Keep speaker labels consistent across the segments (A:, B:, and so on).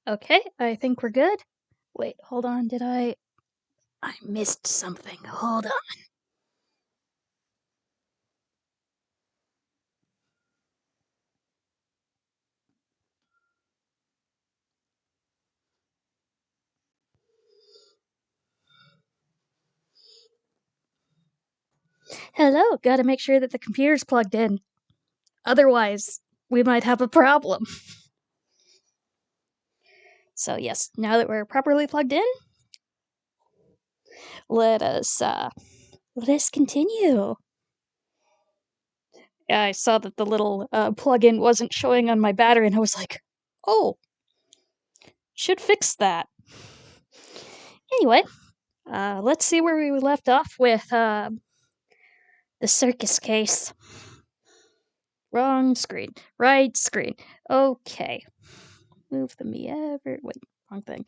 A: Okay, I think we're good. Wait, hold on, I missed something. Hold on. Hello, gotta make sure that the computer's plugged in. Otherwise, we might have a problem. So yes, now that we're properly plugged in, let us continue. Yeah, I saw that the little plug-in wasn't showing on my battery, and I was like, oh, should fix that. Anyway, let's see where we left off with the circus case. Wrong screen. Right screen. Okay. Move the me ever... Wait, wrong thing.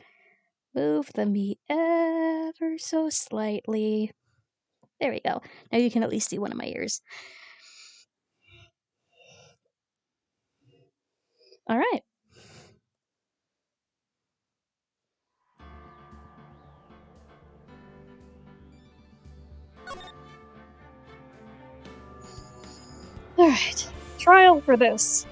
A: Move the me ever so slightly. There we go. Now you can at least see one of my ears. Alright. Alright. Trial for this.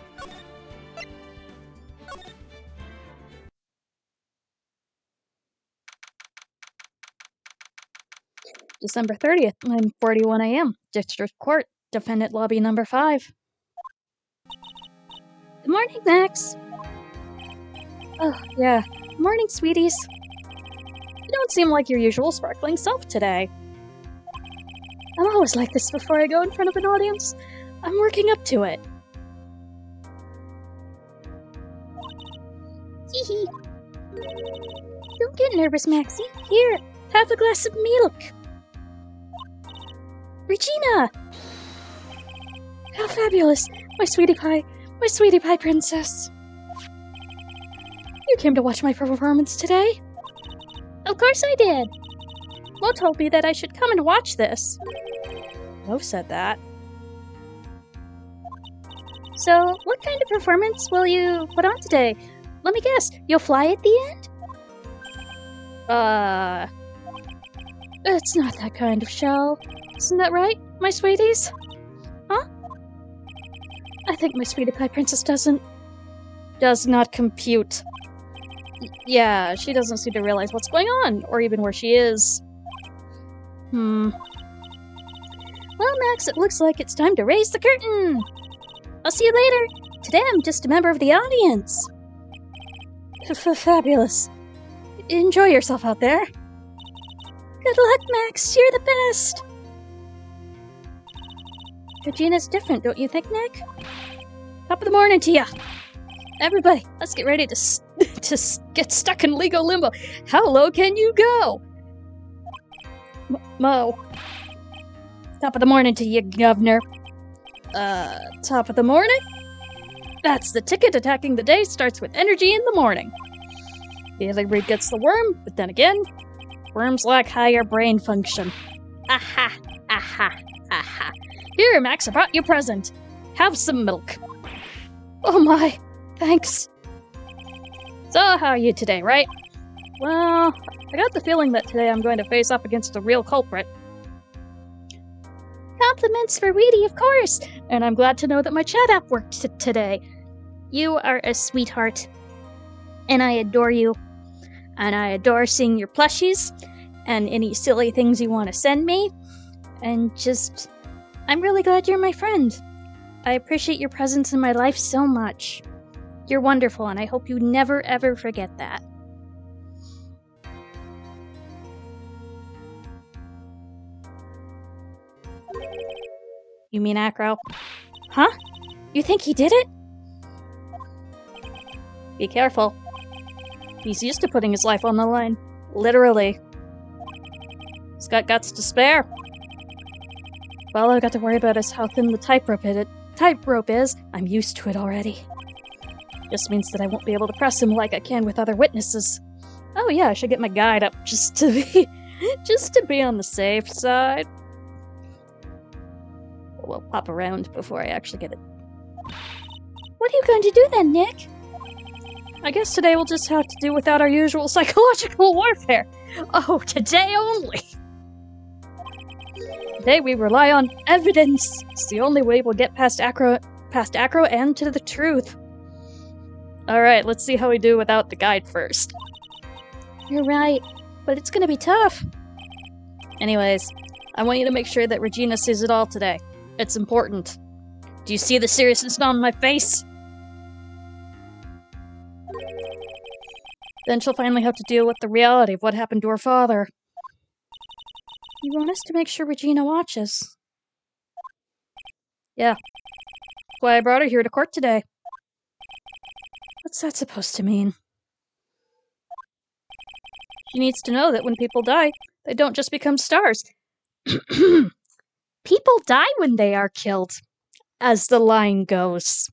A: December 30th, 9:41 a.m. District Court, Defendant Lobby number 5. Good morning, Max. Oh, yeah. Morning, sweeties. You don't seem like your usual sparkling self today. I'm always like this before I go in front of an audience. I'm working up to it. Hee. Don't get nervous, Maxie. Here, have a glass of milk. Regina! How fabulous! My sweetie pie princess. You came to watch my performance today? Of course I did. Mo told me that I should come and watch this. Mo said that. So, what kind of performance will you put on today? Let me guess, you'll fly at the end? It's not that kind of show. Isn't that right, my sweeties? Huh? I think my sweetie pie princess does not compute. Yeah, she doesn't seem to realize what's going on, or even where she is. Well, Max, it looks like it's time to raise the curtain! I'll see you later! Today I'm just a member of the audience! Fabulous. Enjoy yourself out there. Good luck, Max, you're the best! Regina's different, don't you think, Nick? Top of the morning to ya! Everybody, let's get ready to get stuck in legal limbo. How low can you go? Mo. Top of the morning to you, governor. Top of the morning? That's the ticket. Attacking the day starts with energy in the morning. The other breed gets the worm, but then again, worms lack higher brain function. Aha, aha, aha. Here, Max, I brought you a present. Have some milk. Oh my, thanks. So, how are you today, right? Well, I got the feeling that today I'm going to face up against the real culprit. Compliments for Weedy, of course! And I'm glad to know that my chat app worked today. You are a sweetheart. And I adore you. And I adore seeing your plushies, and any silly things you want to send me. And just, I'm really glad you're my friend. I appreciate your presence in my life so much. You're wonderful, and I hope you never ever forget that. You mean Acro? Huh? You think he did it? Be careful. He's used to putting his life on the line. Literally. He's got guts to spare. All I've got to worry about is how thin the tightrope is. I'm used to it already. Just means that I won't be able to press him like I can with other witnesses. Oh yeah, I should get my guide up just to be on the safe side. We'll pop around before I actually get it. What are you going to do then, Nick? I guess today we'll just have to do without our usual psychological warfare. Oh, today only. Today we rely on evidence. It's the only way we'll get past Acro and to the truth. Alright, let's see how we do without the guide first. You're right, but it's gonna be tough. Anyways, I want you to make sure that Regina sees it all today. It's important. Do you see the seriousness on my face? Then she'll finally have to deal with the reality of what happened to her father. You want us to make sure Regina watches? Yeah. That's why I brought her here to court today. What's that supposed to mean? She needs to know that when people die, they don't just become stars. People die when they are killed, as the line goes.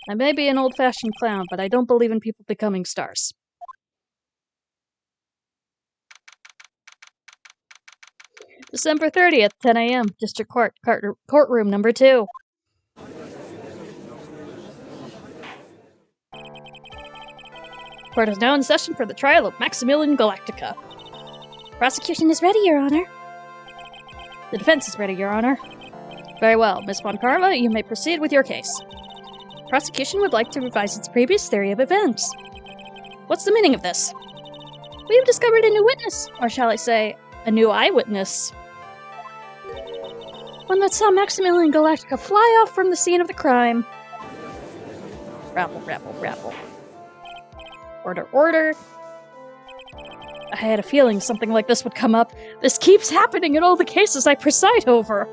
A: I may be an old-fashioned clown, but I don't believe in people becoming stars. December 30th, 10 a.m., District Court, Courtroom number 2. Court is now in session for the trial of Maximilian Galactica. Prosecution is ready, Your Honor. The defense is ready, Your Honor. Very well, Miss Von Karma, you may proceed with your case. Prosecution would like to revise its previous theory of events. What's the meaning of this? We have discovered a new witness, or shall I say, a new eyewitness. One that saw Maximilian Galactica fly off from the scene of the crime. Rabble, rabble, rabble. Order, order. I had a feeling something like this would come up. This keeps happening in all the cases I preside over.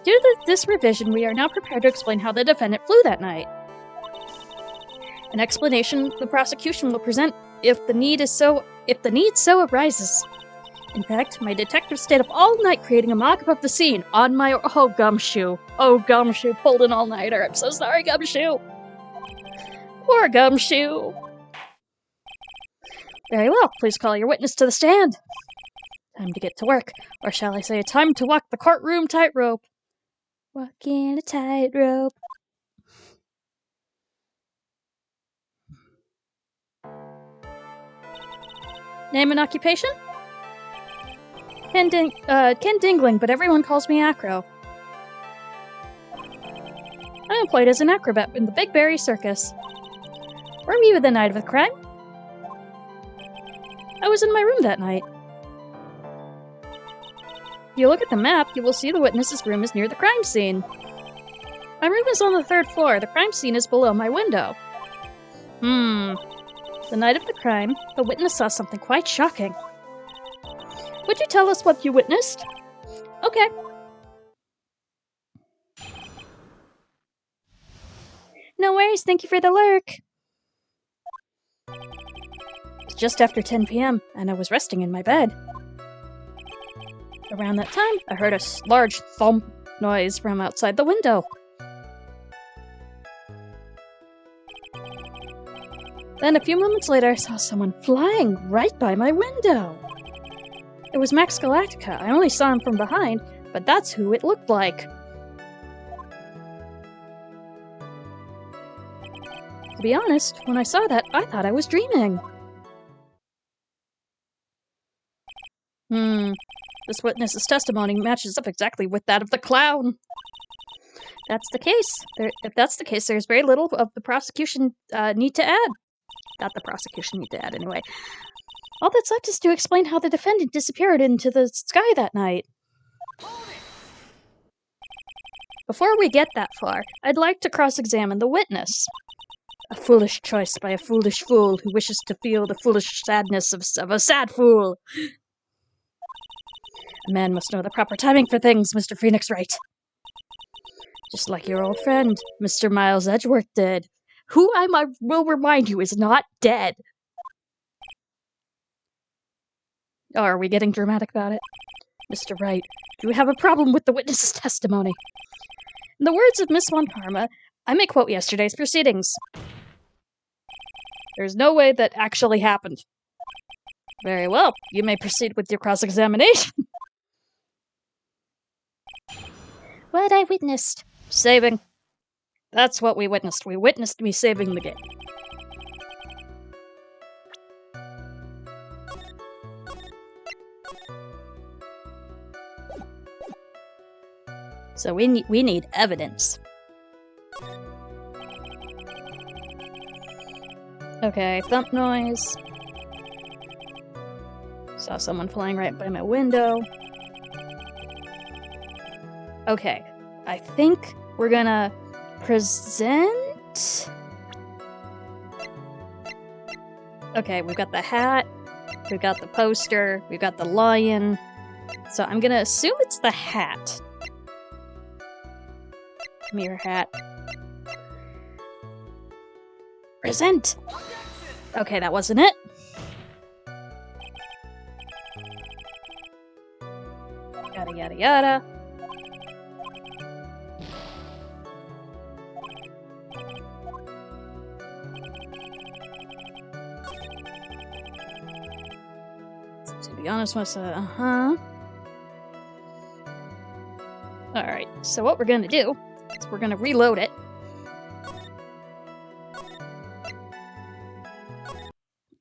A: Due to this revision, we are now prepared to explain how the defendant flew that night. An explanation the prosecution will present if the need so arises. In fact, my detectives stayed up all night creating a mock-up of the scene on my Gumshoe. Oh, Gumshoe pulled an all-nighter. I'm so sorry, Gumshoe. Poor Gumshoe. Very well, please call your witness to the stand. Time to get to work, or shall I say, time to walk the courtroom tightrope. Walking a tightrope. Name and occupation? Ken Dingling, but everyone calls me Acro. I employed as an acrobat in the Big Berry Circus. Where were you the night of the crime? I was in my room that night. If you look at the map, you will see the witness's room is near the crime scene. My room is on the 3rd floor. The crime scene is below my window. The night of the crime, the witness saw something quite shocking. Would you tell us what you witnessed? Okay. No worries, thank you for the lurk. It's just after 10 p.m., and I was resting in my bed. Around that time, I heard a large thump noise from outside the window. Then a few moments later, I saw someone flying right by my window. It was Max Galactica. I only saw him from behind, but that's who it looked like. To be honest, when I saw that, I thought I was dreaming. This witness's testimony matches up exactly with that of the clown. That's the case. If that's the case, there's very little of the prosecution need to add. Not the prosecution need to add, anyway. All that's left is to explain how the defendant disappeared into the sky that night. Before we get that far, I'd like to cross-examine the witness. A foolish choice by a foolish fool who wishes to feel the foolish sadness of a sad fool. A man must know the proper timing for things, Mr. Phoenix Wright. Just like your old friend, Mr. Miles Edgeworth did. Who I will remind you is not dead. Oh, are we getting dramatic about it? Mr. Wright, do we have a problem with the witness's testimony? In the words of Miss Von Karma, I may quote yesterday's proceedings. There's no way that actually happened. Very well, you may proceed with your cross-examination. What I witnessed. Saving. That's what we witnessed. We witnessed me saving the game. So we need evidence. Okay, thump noise. Saw someone flying right by my window. Okay, I think we're gonna present... Okay, we've got the hat, we've got the poster, we've got the lion. So I'm gonna assume it's the hat. Mirror hat. Present! Okay, that wasn't it. Yada yada yada. To be honest, Alright, so what we're gonna do is we're gonna reload it.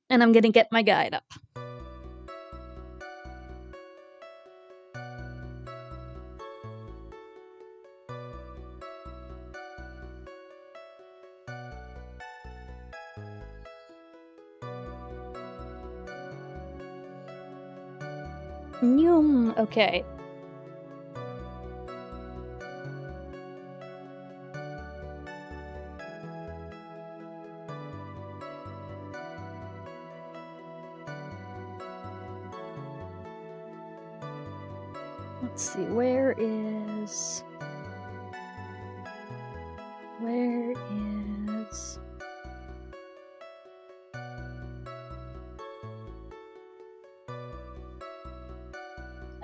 A: And I'm gonna get my guide up. Okay. Let's see, where is...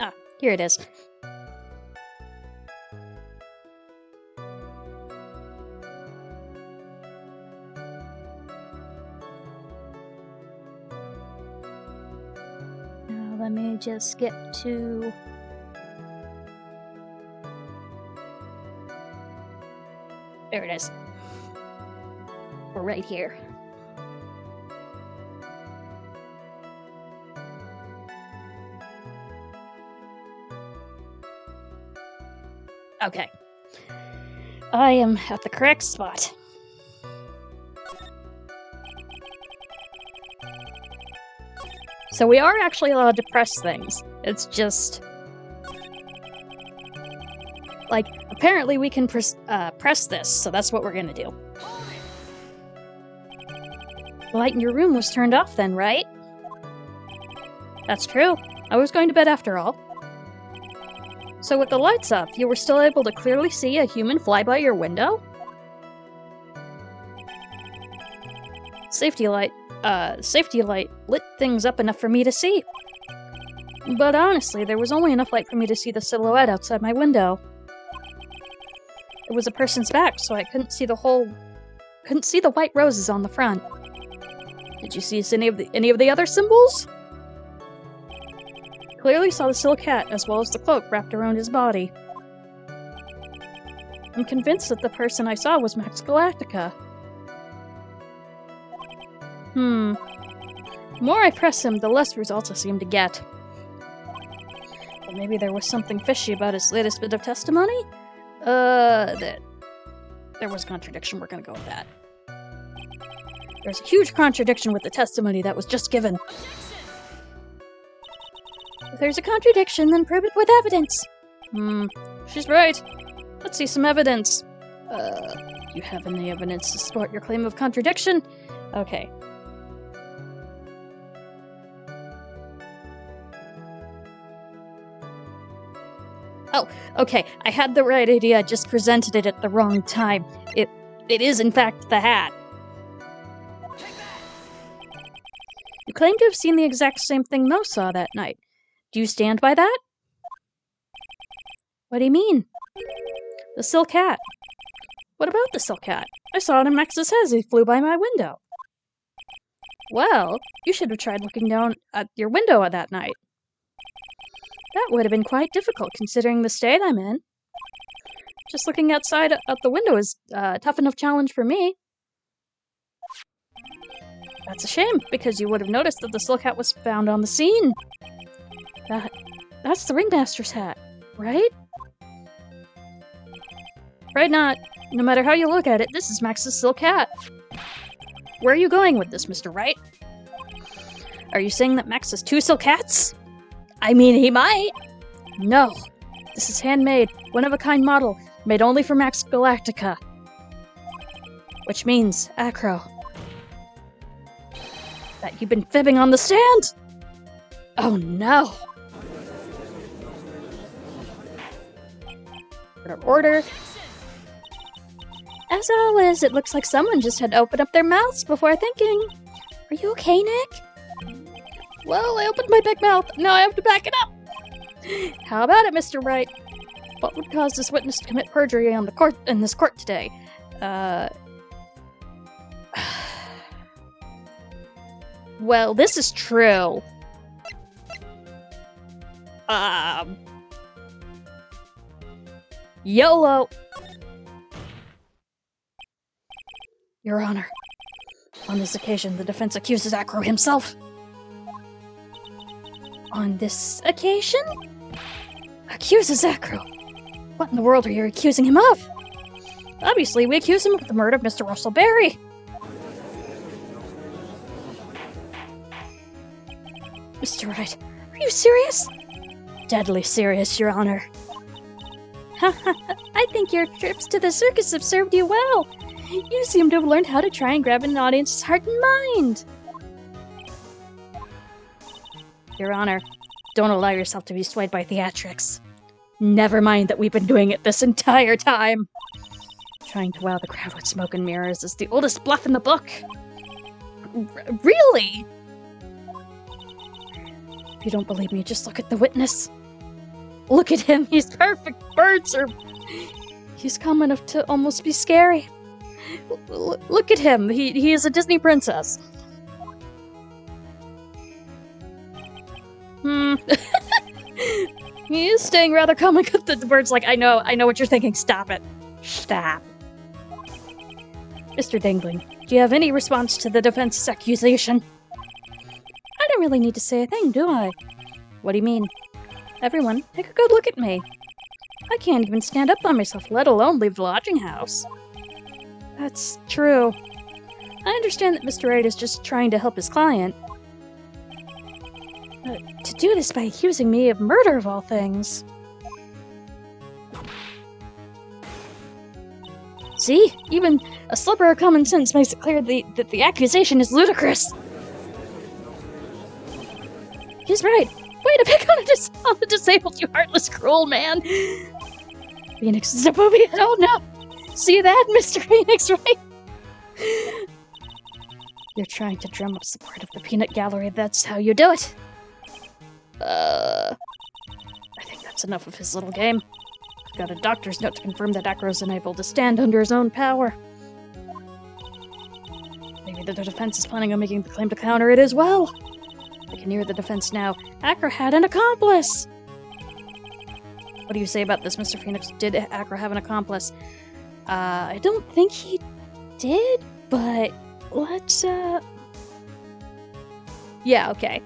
A: Ah, here it is. Now let me just get to... There it is. We're right here. Okay. I am at the correct spot. So we are actually allowed to press things. It's just... like, apparently we can press this, so that's what we're gonna do. The light in your room was turned off then, right? That's true. I was going to bed after all. So with the lights up, you were still able to clearly see a human fly by your window? Safety light lit things up enough for me to see. But honestly, there was only enough light for me to see the silhouette outside my window. It was a person's back, so I couldn't see the white roses on the front. Did you see any of the other symbols? Clearly saw the silk hat as well as the cloak wrapped around his body. I'm convinced that the person I saw was Max Galactica. The more I press him, the less results I seem to get. But maybe there was something fishy about his latest bit of testimony? There was a contradiction, we're gonna go with that. There's a huge contradiction with the testimony that was just given. If there's a contradiction, then prove it with evidence. She's right. Let's see some evidence. Do you have any evidence to support your claim of contradiction? Okay. Oh, okay. I had the right idea, I just presented it at the wrong time. It is, in fact, the hat. You claim to have seen the exact same thing Mo saw that night. Do you stand by that? What do you mean? The silk hat. What about the silk hat? I saw it in Max's head as he flew by my window. Well, you should have tried looking down at your window that night. That would have been quite difficult, considering the state I'm in. Just looking outside out the window is a tough enough challenge for me. That's a shame, because you would have noticed that the silk hat was found on the scene. That's the ringmaster's hat, right? Right not. No matter how you look at it, this is Max's silk hat. Where are you going with this, Mr. Wright? Are you saying that Max has 2 silk hats? I mean, he might. No. This is handmade, one-of-a-kind model, made only for Max Galactica. Which means, Acro, that you've been fibbing on the stand? Oh no. Order. As always, it looks like someone just had to open up their mouths before thinking. Are you okay, Nick? Well, I opened my big mouth. Now I have to back it up. How about it, Mr. Wright? What would cause this witness to commit perjury on the in this court today? Well, this is true. YOLO! Your Honor, on this occasion, the defense accuses Acro himself. On this occasion? Accuses Acro? What in the world are you accusing him of? Obviously, we accuse him of the murder of Mr. Russell Berry. Mr. Wright, are you serious? Deadly serious, Your Honor. I think your trips to the circus have served you well. You seem to have learned how to try and grab an audience's heart and mind. Your Honor, don't allow yourself to be swayed by theatrics. Never mind that we've been doing it this entire time. Trying to wow the crowd with smoke and mirrors is the oldest bluff in the book. Really? If you don't believe me, just look at the witness. Look at him, he's perfect. Birds are... He's calm enough to almost be scary. Look at him, he is a Disney princess. He is staying rather calm. The bird's like, I know what you're thinking. Stop it. Stop. Mr. Dingling, do you have any response to the defense's accusation? I don't really need to say a thing, do I? What do you mean? Everyone, take a good look at me. I can't even stand up by myself, let alone leave the lodging house. That's true. I understand that Mr. Wright is just trying to help his client. But to do this by accusing me of murder of all things... See? Even a sliver of common sense makes it clear that the accusation is ludicrous. He's right. Way to pick on the disabled, you heartless, cruel man. Phoenix is a booby. Oh no. See that, Mr. Phoenix, right? You're trying to drum up support of the peanut gallery. That's how you do it. I think that's enough of his little game. I've got a doctor's note to confirm that Acro's unable to stand under his own power. Maybe the defense is planning on making the claim to counter it as well. I can hear the defense now. Acro had an accomplice! What do you say about this, Mr. Phoenix? Did Acro have an accomplice? I don't think he did, but let's, Yeah, okay.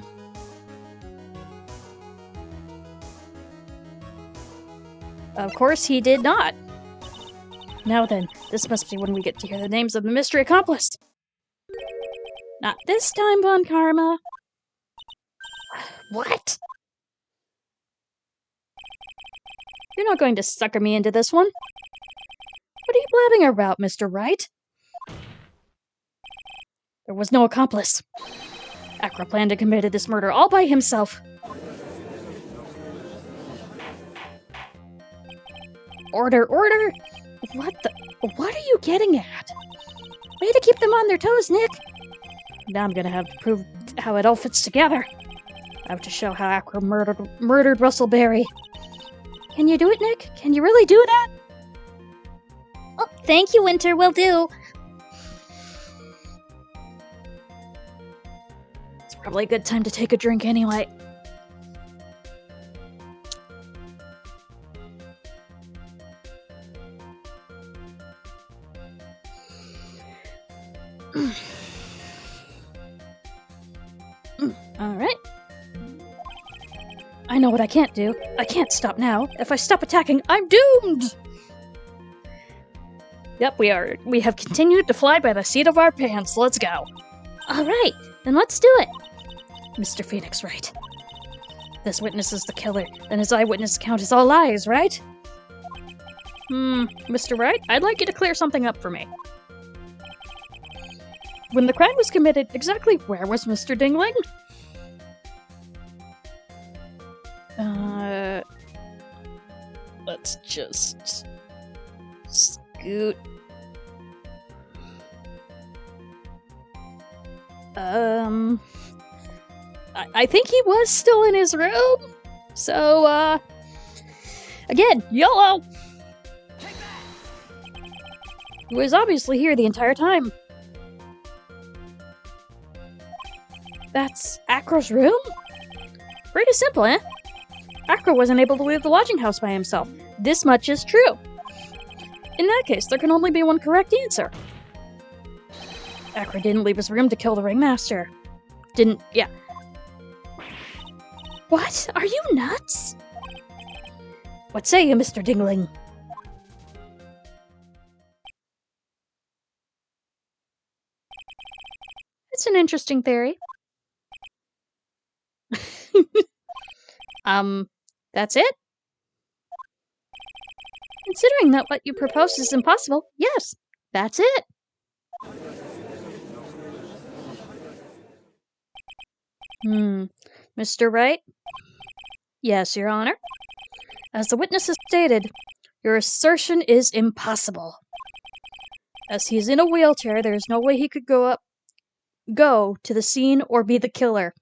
A: Of course he did not. Now then, this must be when we get to hear the names of the mystery accomplice. Not this time, Von Karma. What? You're not going to sucker me into this one. What are you blabbing about, Mr. Wright? There was no accomplice. Acro planned and committed this murder all by himself. Order, order! What are you getting at? Way to keep them on their toes, Nick! Now I'm gonna have to prove how it all fits together. I have to show how Acro murdered Russell Berry. Can you do it, Nick? Can you really do that? Oh, thank you, Winter. Will do. It's probably a good time to take a drink anyway. Alright. I know what I can't do. I can't stop now. If I stop attacking, I'm doomed! Yep, we have continued to fly by the seat of our pants. Let's go. Alright, then let's do it. Mr. Phoenix Wright. This witness is the killer, and his eyewitness account is all lies, right? Mr. Wright, I'd like you to clear something up for me. When the crime was committed, exactly where was Mr. Dingling? Let's just scoot. I think he was still in his room. So, again, YOLO! He was obviously here the entire time. That's Acro's room? Pretty simple, eh? Acro wasn't able to leave the lodging house by himself. This much is true. In that case, there can only be one correct answer. Acro didn't leave his room to kill the ringmaster. Yeah. What? Are you nuts? What say you, Mr. Dingling? It's an interesting theory. That's it? Considering that what you propose is impossible, yes, that's it. Mr. Wright? Yes, Your Honor. As the witness has stated, your assertion is impossible. As he's in a wheelchair, there's no way he could go to the scene or be the killer.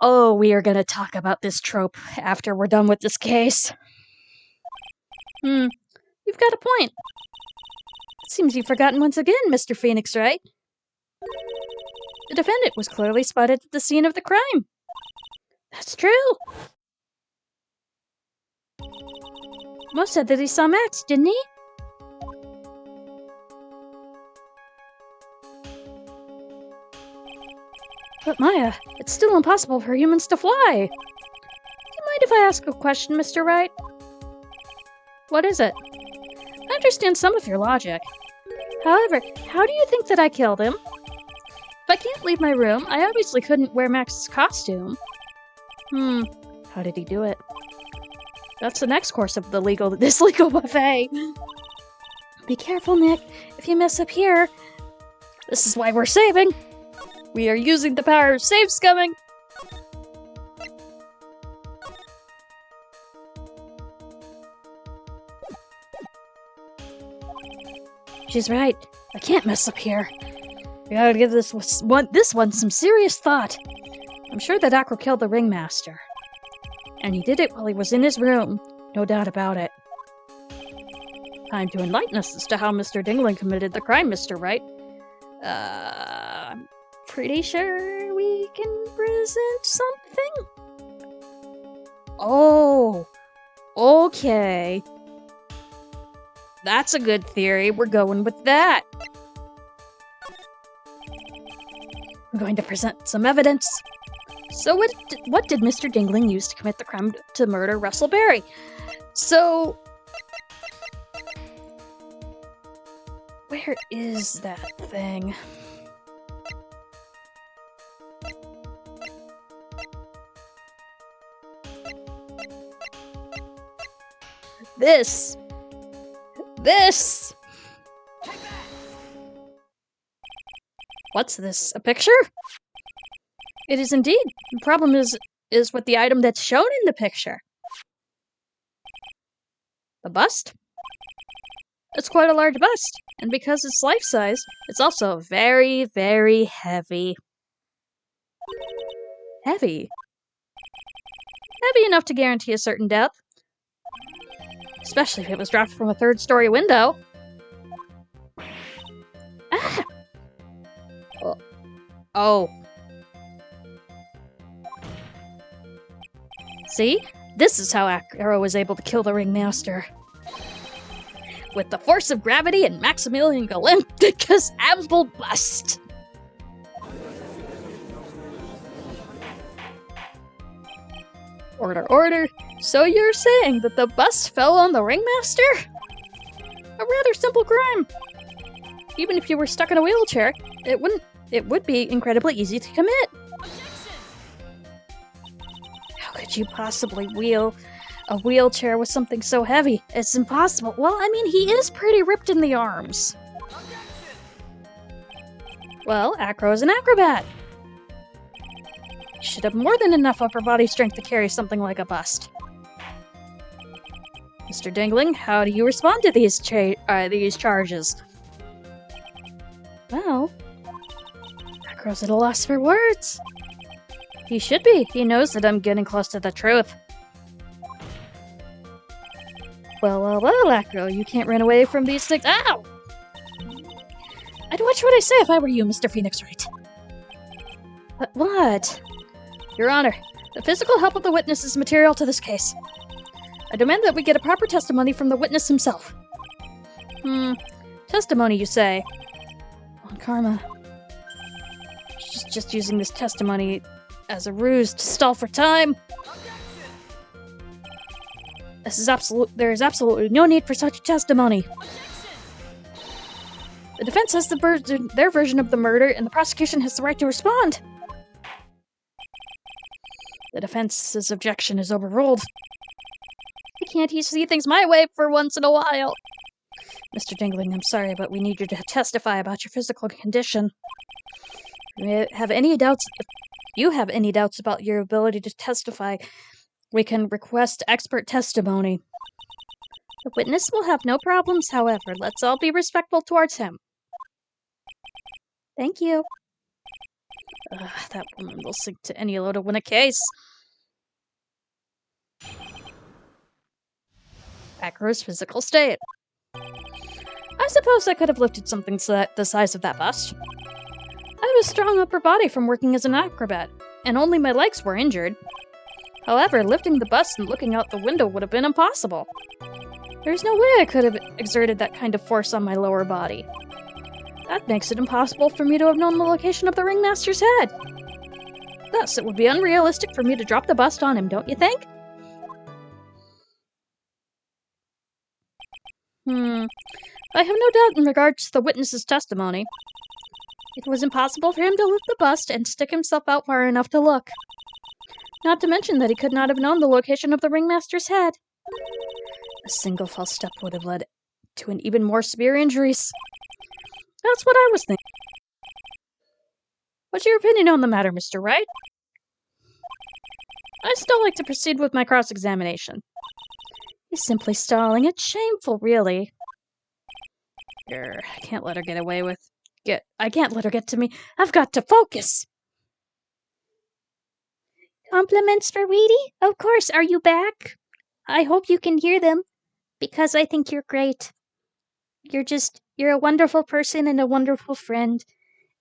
A: Oh, we are going to talk about this trope after we're done with this case. You've got a point. It seems you've forgotten once again, Mr. Phoenix Wright. The defendant was clearly spotted at the scene of the crime. That's true. Mo said that he saw Max, didn't he? But Maya, it's still impossible for humans to fly. Do you mind if I ask a question, Mr. Wright? What is it? I understand some of your logic. However, how do you think that I killed him? If I can't leave my room, I obviously couldn't wear Max's costume. How did he do it? That's the next course of this legal buffet. Be careful, Nick. If you mess up here... This is why we're saving. We are using the power of save scumming. She's right. I can't mess up here. We gotta give this one some serious thought. I'm sure that Acro killed the ringmaster. And he did it while he was in his room. No doubt about it. Time to enlighten us as to how Mr. Dingling committed the crime, Mr. Wright. I'm pretty sure we can present something? Oh, okay. That's a good theory. We're going with that. We're going to present some evidence. So what did Mr. Dingling use to commit the crime to murder Russell Berry? So... where is that thing? This! What's this? A picture? It is indeed. The problem is with the item that's shown in the picture. The bust? It's quite a large bust, and because it's life-size, it's also very, very heavy. Heavy? Heavy enough to guarantee a certain death. Especially if it was dropped from a third-story window. Ah! Oh. See? This is how Acro was able to kill the ringmaster. with the force of gravity and Maximilian Galacticus ample bust. Order, order. So you're saying that the bust fell on the ringmaster? A rather simple crime. Even if you were stuck in a wheelchair, it would be incredibly easy to commit. How could you possibly wheel a wheelchair with something so heavy? It's impossible. Well, I mean, he is pretty ripped in the arms. Well, Acro's an acrobat. He should have more than enough upper body strength to carry something like a bust. Mr. Dingling, how do you respond to these charges? Well, Acro's at a loss for words. He should be. He knows that I'm getting close to the truth. Well, Acro, you can't run away from these things. Ow! I'd watch what I say if I were you, Mr. Phoenix Wright. But what? Your Honor, the physical help of the witness is material to this case. I demand that we get a proper testimony from the witness himself. Testimony, you say? Well, Karma. She's just using this testimony as a ruse to stall for time. There is absolutely no need for such testimony. The defense has their version of the murder, and the prosecution has the right to respond. The defense's objection is overruled. Can't you see things my way for once in a while? Mr. Dingling, I'm sorry, but we need you to testify about your physical condition. If you have any doubts about your ability to testify, we can request expert testimony. The witness will have no problems, however. Let's all be respectful towards him. Thank you. That woman will sink to any low to win a case. Acro's physical state. I suppose I could have lifted something the size of that bust. I have a strong upper body from working as an acrobat, and only my legs were injured. However, lifting the bust and looking out the window would have been impossible. There's no way I could have exerted that kind of force on my lower body. That makes it impossible for me to have known the location of the ringmaster's head. Thus, it would be unrealistic for me to drop the bust on him, don't you think? I have no doubt in regards to the witness's testimony. It was impossible for him to lift the bust and stick himself out far enough to look. Not to mention that he could not have known the location of the ringmaster's head. A single false step would have led to an even more severe injuries. That's what I was thinking. What's your opinion on the matter, Mr. Wright? I'd still like to proceed with my cross-examination. He's simply stalling. It's shameful, really. I can't let her get away with... I can't let her get to me. I've got to focus!
B: Compliments for Weedy? Of course, are you back? I hope you can hear them, because I think you're great. You're a wonderful person and a wonderful friend.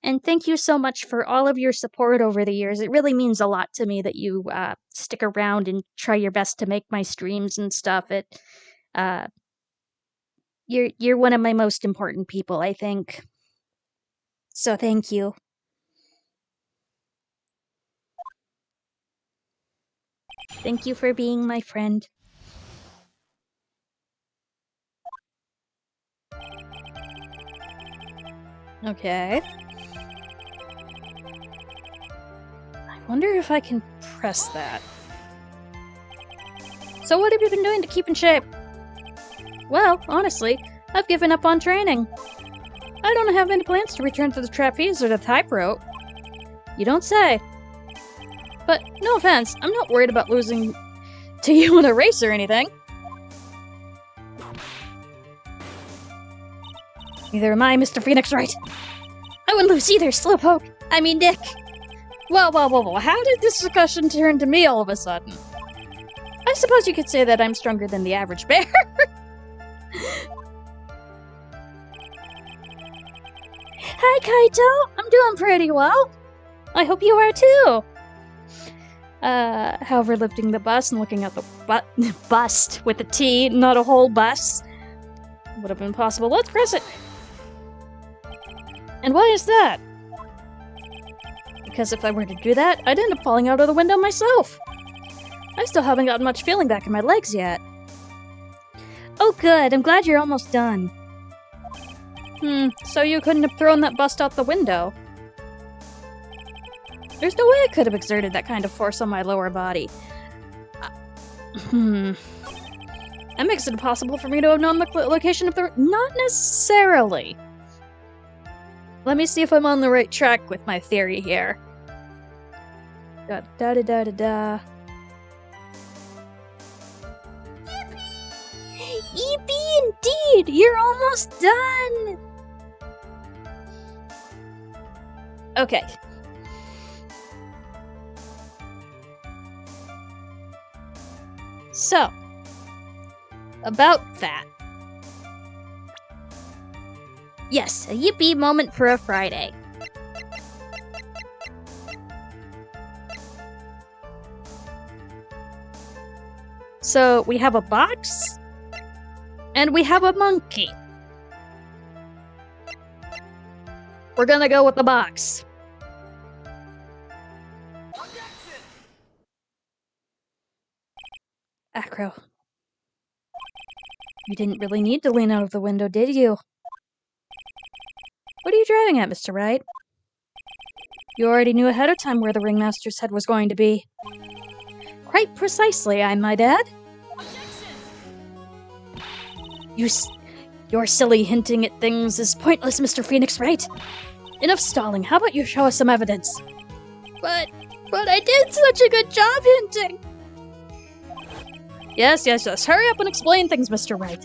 B: And thank you so much for all of your support over the years. It really means a lot to me that you stick around and try your best to make my streams and stuff. You're one of my most important people, I think. So thank you. Thank you for being my friend.
A: Okay. I wonder if I can press that. So what have you been doing to keep in shape? Well, honestly, I've given up on training. I don't have any plans to return to the trapeze or the tightrope. You don't say. But, no offense, I'm not worried about losing to you in a race or anything. Neither am I, Mr. Phoenix Wright. I wouldn't lose either, Slowpoke. I mean, Nick. Well, how did this discussion turn to me all of a sudden? I suppose you could say that I'm stronger than the average bear.
B: Hi, Kaito. I'm doing pretty well.
A: I hope you are too. However, lifting the bust and looking at the bust with a T, not a whole bus, Would have been possible. Let's press it! And why is that? Because if I were to do that, I'd end up falling out of the window myself. I still haven't gotten much feeling back in my legs yet.
B: Oh good, I'm glad you're almost done.
A: So you couldn't have thrown that bust out the window. There's no way I could have exerted that kind of force on my lower body. That makes it impossible for me to have known the location of the... Not necessarily. Let me see if I'm on the right track with my theory here. Da-da-da-da-da-da.
B: Yippee indeed! You're almost done!
A: Okay. So, about that.
B: Yes, a yippee moment for a Friday.
A: So, we have a box, and we have a monkey. We're gonna go with the box. Acro. You didn't really need to lean out of the window, did you? What are you driving at, Mr. Wright? You already knew ahead of time where the ringmaster's head was going to be. Quite precisely, I might add. Your silly hinting at things is pointless, Mr. Phoenix Wright. Enough stalling. How about you show us some evidence? But I did such a good job hinting. Yes. Hurry up and explain things, Mr. Wright.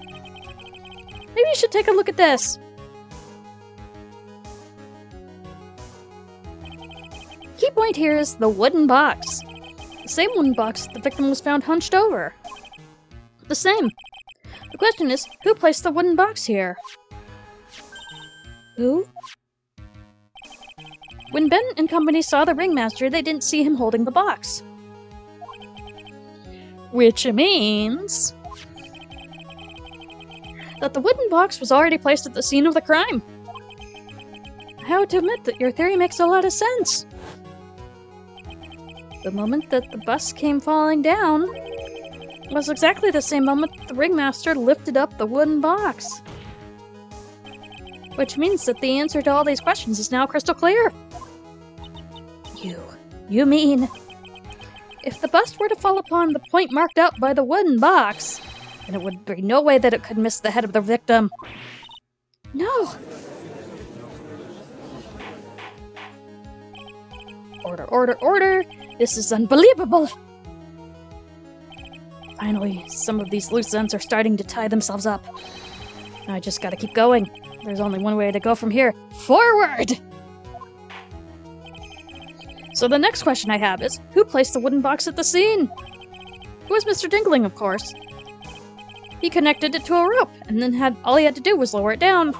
A: Maybe you should take a look at this. Key point here is the wooden box. The same wooden box the victim was found hunched over. The same. The question is, who placed the wooden box here? Who? When Ben and company saw the ringmaster, they didn't see him holding the box. Which means that the wooden box was already placed at the scene of the crime. I have to admit that your theory makes a lot of sense. The moment that the bus came falling down was exactly the same moment that the ringmaster lifted up the wooden box. Which means that the answer to all these questions is now crystal clear. You mean... If the bust were to fall upon the point marked out by the wooden box, then it would be no way that it could miss the head of the victim. No! Order! This is unbelievable! Finally, some of these loose ends are starting to tie themselves up. I just gotta keep going. There's only one way to go from here. Forward! So the next question I have is, who placed the wooden box at the scene? It was Mr. Dingling, of course. He connected it to a rope, and then all he had to do was lower it down.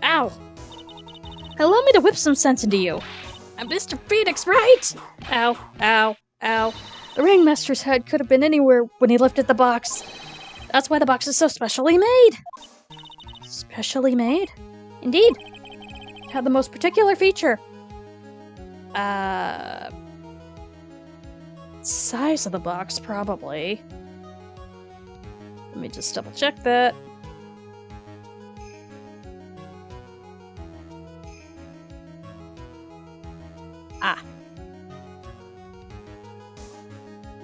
A: Ow! Allow me to whip some sense into you. I'm Mr. Phoenix, right? Ow. The ringmaster's head could have been anywhere when he lifted the box. That's why the box is so specially made. Specially made? Indeed. It had the most particular feature. Size of the box, probably. Let me just double check that.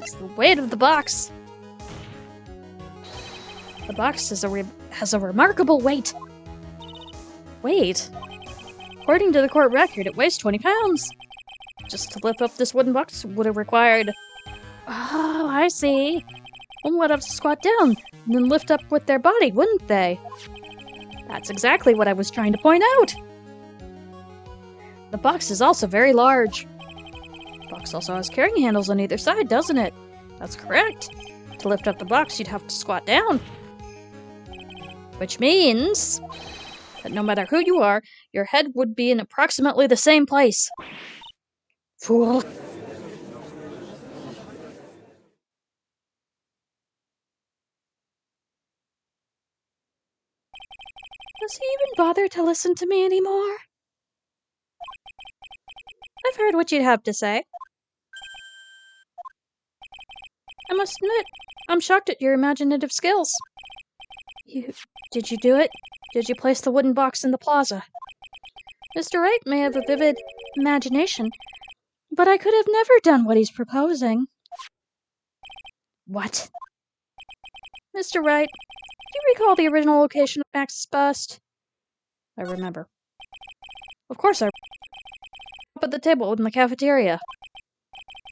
A: It's the weight of the box. The box has a remarkable weight. Weight? According to the court record, it weighs 20 pounds. Just to lift up this wooden box would have required... Oh, I see. One would have to squat down and then lift up with their body, wouldn't they? That's exactly what I was trying to point out. The box is also very large. The box also has carrying handles on either side, doesn't it? That's correct. To lift up the box, you'd have to squat down. Which means that no matter who you are, your head would be in approximately the same place. Fool. Does he even bother to listen to me anymore? I've heard what you'd have to say. I must admit, I'm shocked at your imaginative skills. Did you do it? Did you place the wooden box in the plaza? Mr. Wright may have a vivid imagination, but I could have never done what he's proposing. What? Mr. Wright, do you recall the original location of Max's bust? I remember. Of course I remember. Up at the table in the cafeteria.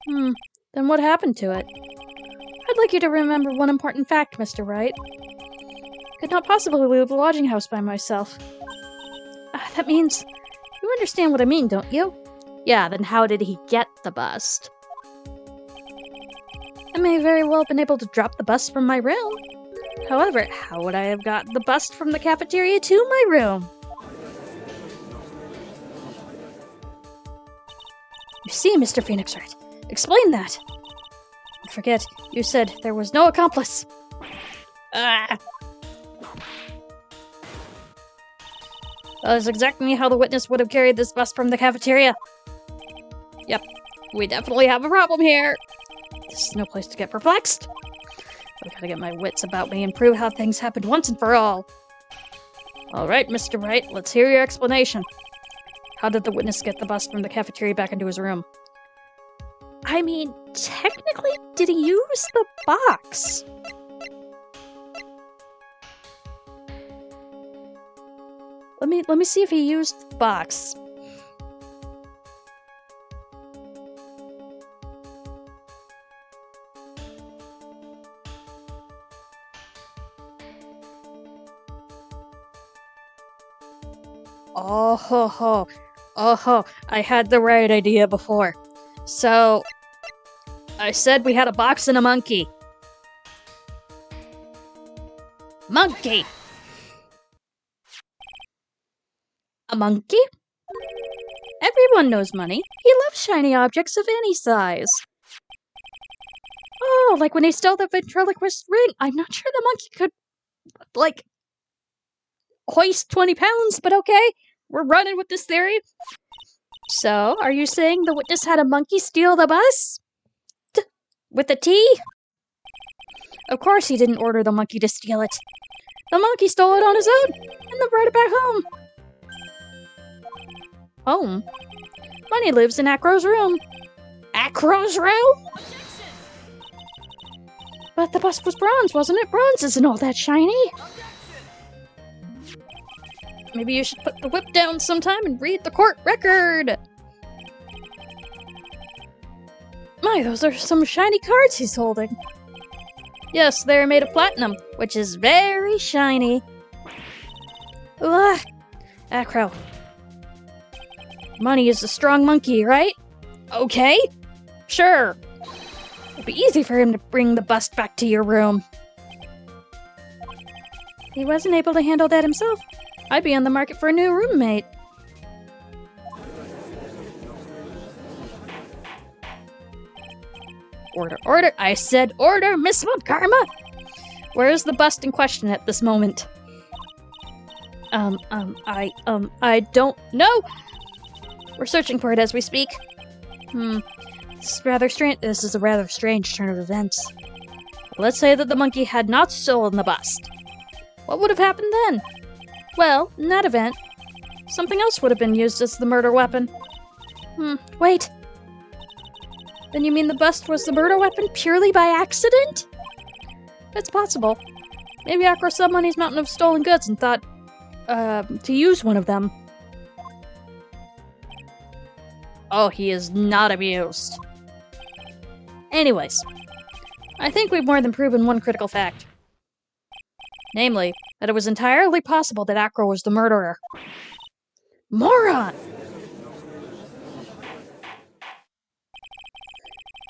A: Then what happened to it? I'd like you to remember one important fact, Mr. Wright. I could not possibly leave the lodging house by myself. That means... You understand what I mean, don't you? Yeah, then how did he get the bust? I may very well have been able to drop the bust from my room. However, how would I have gotten the bust from the cafeteria to my room? You see, Mr. Phoenix Wright, explain that. I forget, you said there was no accomplice. That is exactly how the witness would have carried this bust from the cafeteria. Yep, we definitely have a problem here. This is no place to get perplexed. I've got to get my wits about me and prove how things happened once and for all. Alright, Mr. Wright, let's hear your explanation. How did the witness get the bust from the cafeteria back into his room? I mean, technically, did he use the box? Let me see if he used the box. Oh, I had the right idea before. So, I said we had a box and a monkey. Monkey! A monkey? Everyone knows money. He loves shiny objects of any size. Oh, like when he stole the ventriloquist ring. I'm not sure the monkey could, like, hoist 20 pounds, but okay. We're running with this theory. So, are you saying the witness had a monkey steal the bus? With a T? Of course he didn't order the monkey to steal it. The monkey stole it on his own, and then brought it back home. Home? Money lives in Acro's room. Acro's room? But the bust was bronze, wasn't it? Bronze isn't all that shiny. Maybe you should put the whip down sometime and read the court record. My, those are some shiny cards he's holding. Yes, they're made of platinum, which is very shiny. Ugh. Acro. Money is a strong monkey, right? Okay. Sure. It'd be easy for him to bring the bust back to your room. He wasn't able to handle that himself. I'd be on the market for a new roommate. Order, order! I said order, Miss Montkarma! Where is the bust in question at this moment? I don't know! We're searching for it as we speak. This is a rather strange turn of events. Let's say that the monkey had not stolen the bust. What would have happened then? Well, in that event, something else would have been used as the murder weapon. Wait. Then you mean the bust was the murder weapon purely by accident? It's possible. Maybe Acro saw Money's mountain of stolen goods and thought, to use one of them. Oh, he is not amused. Anyways, I think we've more than proven one critical fact. Namely, that it was entirely possible that Acro was the murderer. Moron!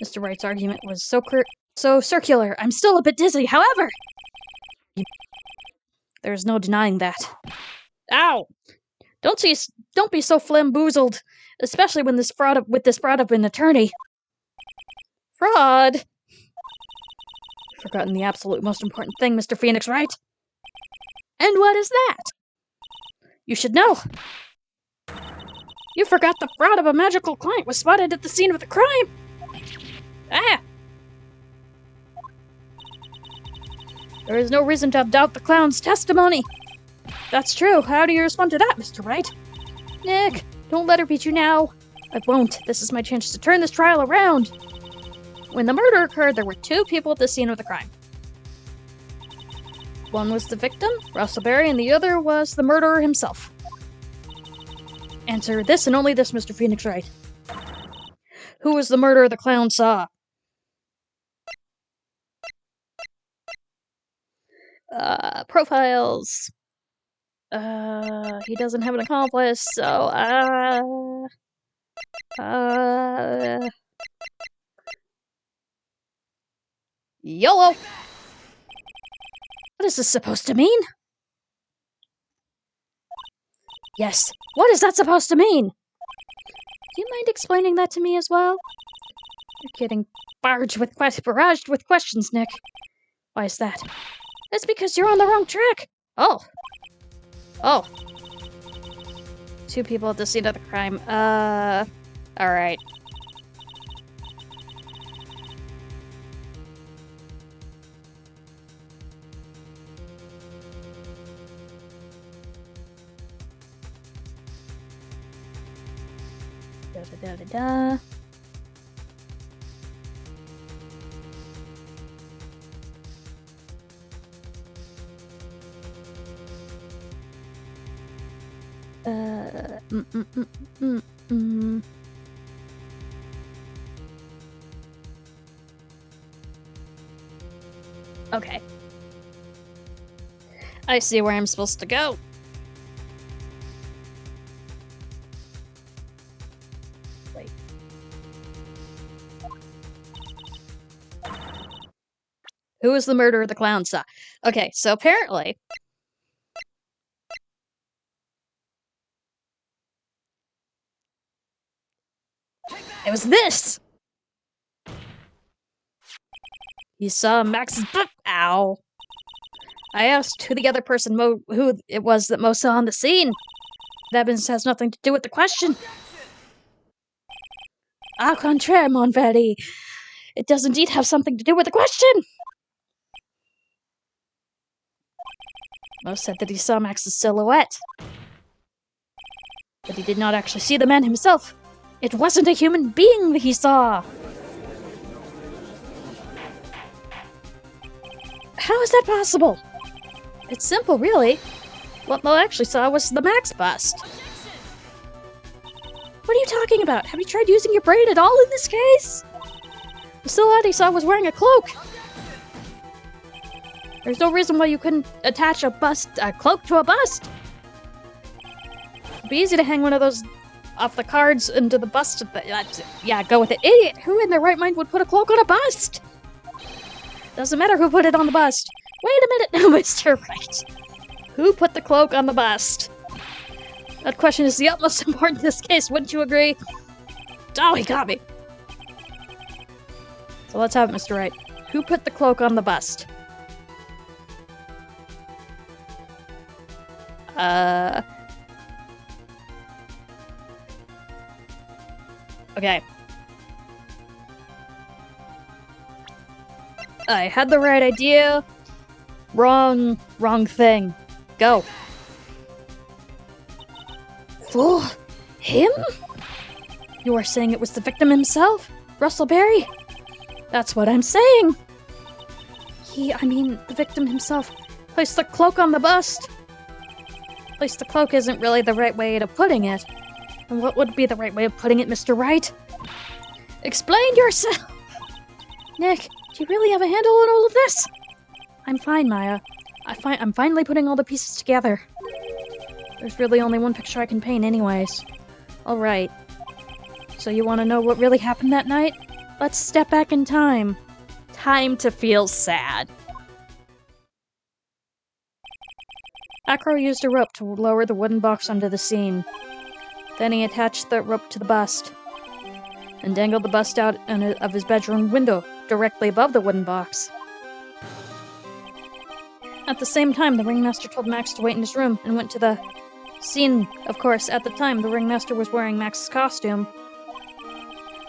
A: Mr. Wright's argument was so circular. I'm still a bit dizzy. However, there's no denying that. Ow! Don't be so flamboozled, especially when this fraud of an attorney. Fraud? You've forgotten the absolute most important thing, Mr. Phoenix Wright. And what is that? You should know. You forgot the fraud of a magical client was spotted at the scene of the crime. Ah! There is no reason to doubt the clown's testimony. That's true. How do you respond to that, Mr. Wright? Nick, don't let her beat you now. I won't. This is my chance to turn this trial around. When the murder occurred, there were 2 people at the scene of the crime. One was the victim, Russell Berry, and the other was the murderer himself. Answer this and only this, Mr. Phoenix Wright. Who was the murderer the clown saw? Profiles. He doesn't have an accomplice, so, YOLO! What is this supposed to mean? Yes, what is that supposed to mean? Do you mind explaining that to me as well? You're getting barraged with questions, Nick. Why is that? That's because you're on the wrong track. Oh. 2 people at the scene of the crime. Alright. Da-da-da-da-da. Okay. I see where I'm supposed to go. Wait. Who is the murderer the clown saw? Okay, so apparently... It was this! He saw Max's butt. Ow. I asked who the other person who it was that Mo saw on the scene. That evidence has nothing to do with the question. Au contraire, mon Verdi. It does indeed have something to do with the question. Mo said that he saw Max's silhouette. But he did not actually see the man himself. It wasn't a human being that he saw. How is that possible? It's simple, really. What Mo actually saw was the Max bust. What are you talking about? Have you tried using your brain at all in this case? The silhouette he saw was wearing a cloak. There's no reason why you couldn't attach a cloak to a bust. It'd be easy to hang one of those off the cards into the bust. Yeah, go with it. Idiot! Who in their right mind would put a cloak on a bust? Doesn't matter who put it on the bust. Wait a minute now, Mr. Wright. Who put the cloak on the bust? That question is the utmost important in this case, wouldn't you agree? Oh, he got me. So let's have it, Mr. Wright. Who put the cloak on the bust? Okay. I had the right idea. Wrong thing. Go. Fool? Him? You are saying it was the victim himself? Russell Berry? That's what I'm saying. The victim himself placed the cloak on the bust. Placed the cloak isn't really the right way of putting it. And what would be the right way of putting it, Mr. Wright? Explain yourself! Nick, do you really have a handle on all of this? I'm fine, Maya. I'm finally putting all the pieces together. There's really only one picture I can paint anyways. Alright. So you want to know what really happened that night? Let's step back in time. Time to feel sad. Acro used a rope to lower the wooden box onto the scene. Then he attached the rope to the bust and dangled the bust out of his bedroom window, directly above the wooden box. At the same time, the ringmaster told Max to wait in his room and went to the Seen, of course, at the time the ringmaster was wearing Max's costume.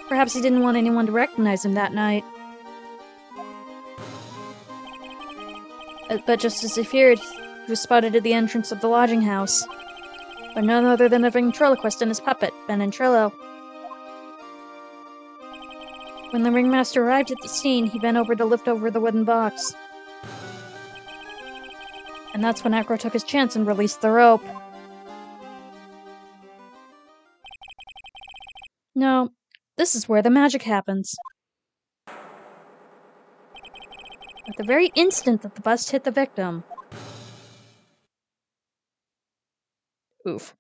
A: Perhaps he didn't want anyone to recognize him that night. But just as he feared, he was spotted at the entrance of the lodging house by none other than a ventriloquist and his puppet, Ventrilo. When the ringmaster arrived at the scene, he bent over to lift over the wooden box. And that's when Acro took his chance and released the rope. No, this is where the magic happens. At the very instant that the bust hit the victim. Oof.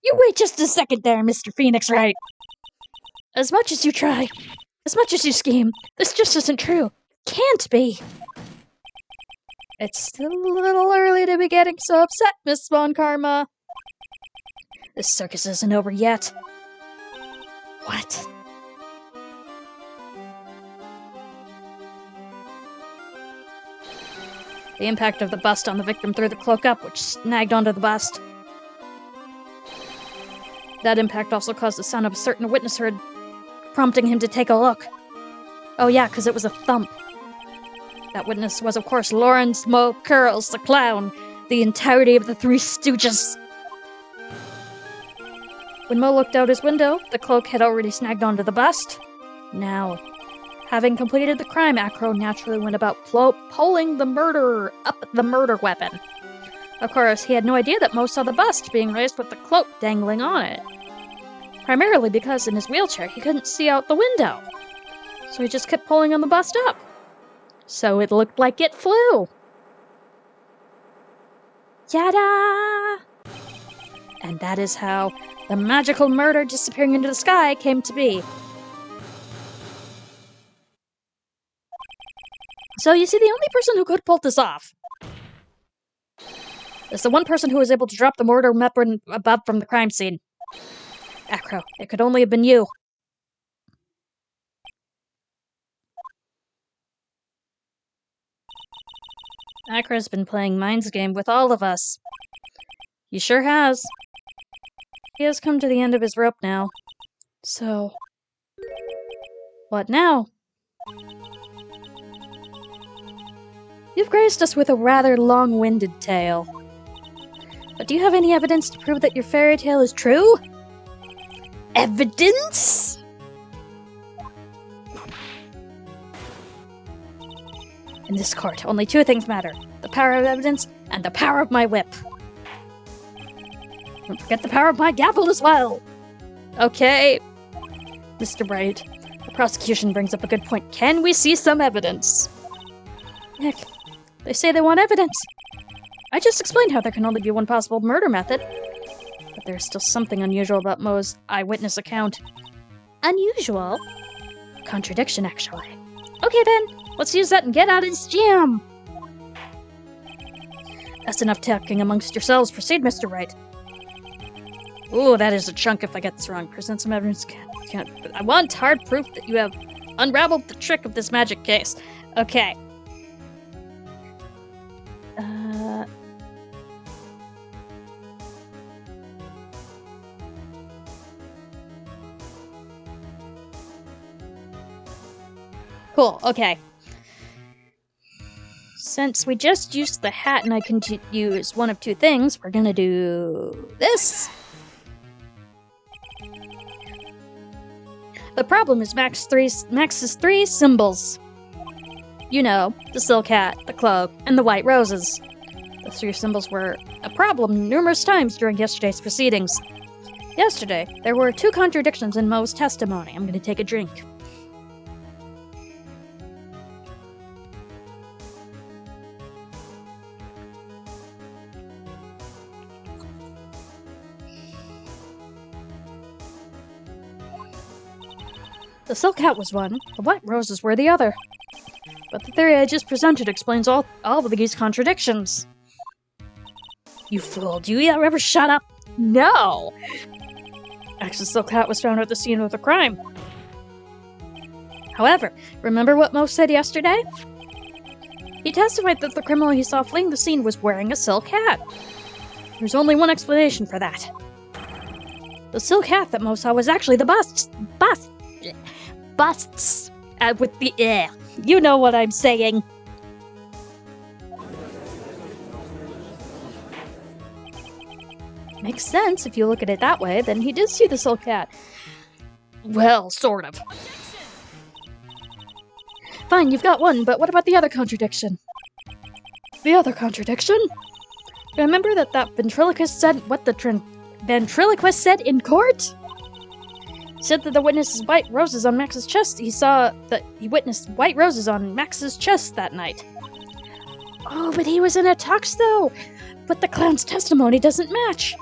A: You wait just a second there, Mr. Phoenix Wright. As much as you try, as much as you scheme, this just isn't true. Can't be. It's still a little early to be getting so upset, Miss Von Karma. This circus isn't over yet. What? The impact of the bust on the victim threw the cloak up, which snagged onto the bust. That impact also caused the sound of a certain witness heard, prompting him to take a look. Oh yeah, because it was a thump. That witness was, of course, Lawrence Mo Curls, the clown, the entirety of the Three Stooges. When Mo looked out his window, the cloak had already snagged onto the bust. Now, having completed the crime, Acro naturally went about pulling the murderer up the murder weapon. Of course, he had no idea that Mo saw the bust being raised with the cloak dangling on it. Primarily because in his wheelchair he couldn't see out the window. So he just kept pulling on the bust up. So it looked like it flew. Yada! And that is how the magical murder disappearing into the sky came to be. So you see, the only person who could pull this off is the one person who was able to drop the mortar weapon above from the crime scene. Acro, it could only have been you. Acro's been playing Mind's game with all of us. He sure has. He has come to the end of his rope now. So, what now? You've graced us with a rather long-winded tale. But do you have any evidence to prove that your fairy tale is true? Evidence? In this court, only two things matter. The power of evidence and the power of my whip. Don't forget the power of my gavel as well. Okay, Mr. Bright. The prosecution brings up a good point. Can we see some evidence? Nick, they say they want evidence. I just explained how there can only be one possible murder method. But there's still something unusual about Mo's eyewitness account. Unusual? Contradiction, actually. Okay then, let's use that and get out of this jam! That's enough talking amongst yourselves. Proceed, Mr. Wright. Ooh, that is a chunk if I get this wrong. Present some evidence. I want hard proof that you have unraveled the trick of this magic case. Okay. Cool, okay. Since we just used the hat and I can use one of two things, we're gonna do this. The problem is Max's three symbols. You know, the silk hat, the cloak, and the white roses. The three symbols were a problem numerous times during yesterday's proceedings. Yesterday, there were two contradictions in Mo's testimony. I'm gonna take a drink. The silk hat was one, the white roses were the other. But the theory I just presented explains all of these contradictions. You fool, do you ever shut up? No! Max's silk hat was found at the scene of the crime. However, remember what Mo said yesterday? He testified that the criminal he saw fleeing the scene was wearing a silk hat. There's only one explanation for that. The silk hat that Mo saw was actually the busts. With the you know what I'm saying. Makes sense if you look at it that way, then he did see the silk hat. Well, sort of. Fine, you've got one, but what about the other contradiction? The other contradiction? Remember that ventriloquist said what the ventriloquist said in court? He said that the witness's white roses on Max's chest. He witnessed white roses on Max's chest that night. Oh, but he was in a tux, though. But the clown's testimony doesn't match.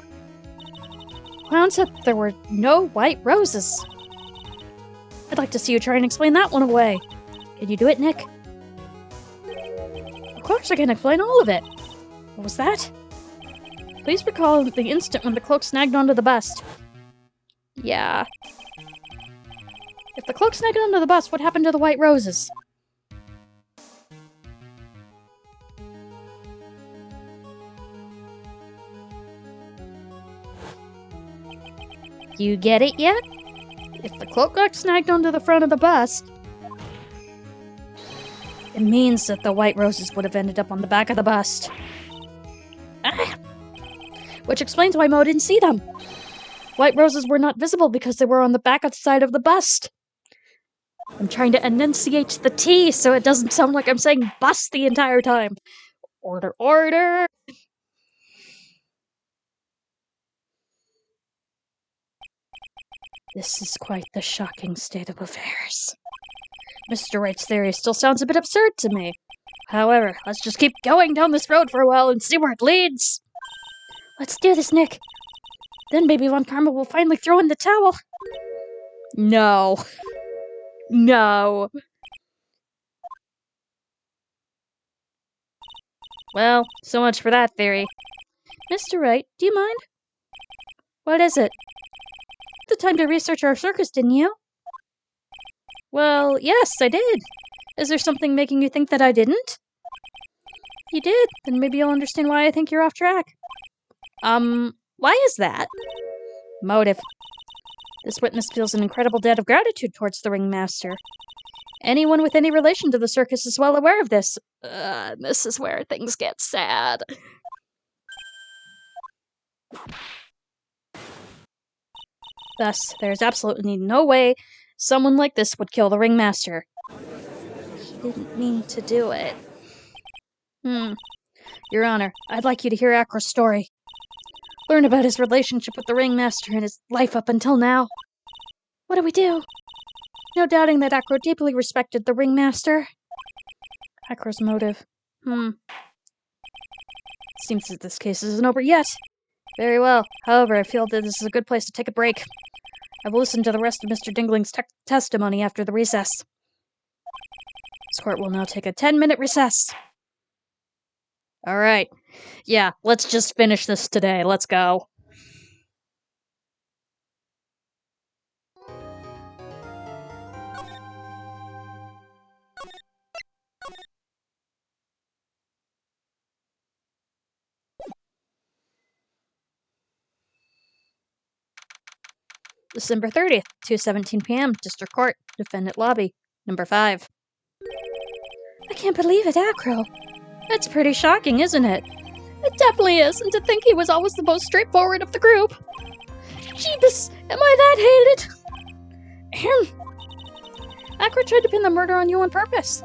A: Clown said there were no white roses. I'd like to see you try and explain that one away. Can you do it, Nick? Of course I can explain all of it. What was that? Please recall the instant when the cloak snagged onto the bust. Yeah. If the cloak snagged onto the bust, what happened to the white roses? You get it yet? If the cloak got snagged onto the front of the bust, it means that the white roses would have ended up on the back of the bust. Which explains why Mo didn't see them. White roses were not visible because they were on the back of the side of the bust. I'm trying to enunciate the T so it doesn't sound like I'm saying bust the entire time. Order, order! This is quite the shocking state of affairs. Mr. Wright's theory still sounds a bit absurd to me. However, let's just keep going down this road for a while and see where it leads. Let's do this, Nick. Then Baby Von Karma will finally throw in the towel. No. No. Well, so much for that theory. Mr. Wright, do you mind? What is it? The time to research our circus, didn't you? Well, yes, I did. Is there something making you think that I didn't? If you did, then maybe you'll understand why I think you're off track. Why is that? Motive. This witness feels an incredible debt of gratitude towards the ringmaster. Anyone with any relation to the circus is well aware of this. This is where things get sad. Thus, there's absolutely no way someone like this would kill the ringmaster. He didn't mean to do it. Your Honor, I'd like you to hear Acro's story. Learn about his relationship with the ringmaster and his life up until now. What do we do? No doubting that Acro deeply respected the ringmaster. Acro's motive. Seems that this case isn't over yet. Very well. However, I feel that this is a good place to take a break. I will listen to the rest of Mr. Dingling's testimony after the recess. This court will now take a 10-minute recess. Alright. Yeah, let's just finish this today. Let's go. December 30th, 2:17 p.m., District Court, Defendant Lobby, number 5. I can't believe it, Acro. That's pretty shocking, isn't it? It definitely is, and to think he was always the most straightforward of the group. Jeebus, am I that hated? Acro tried to pin the murder on you on purpose.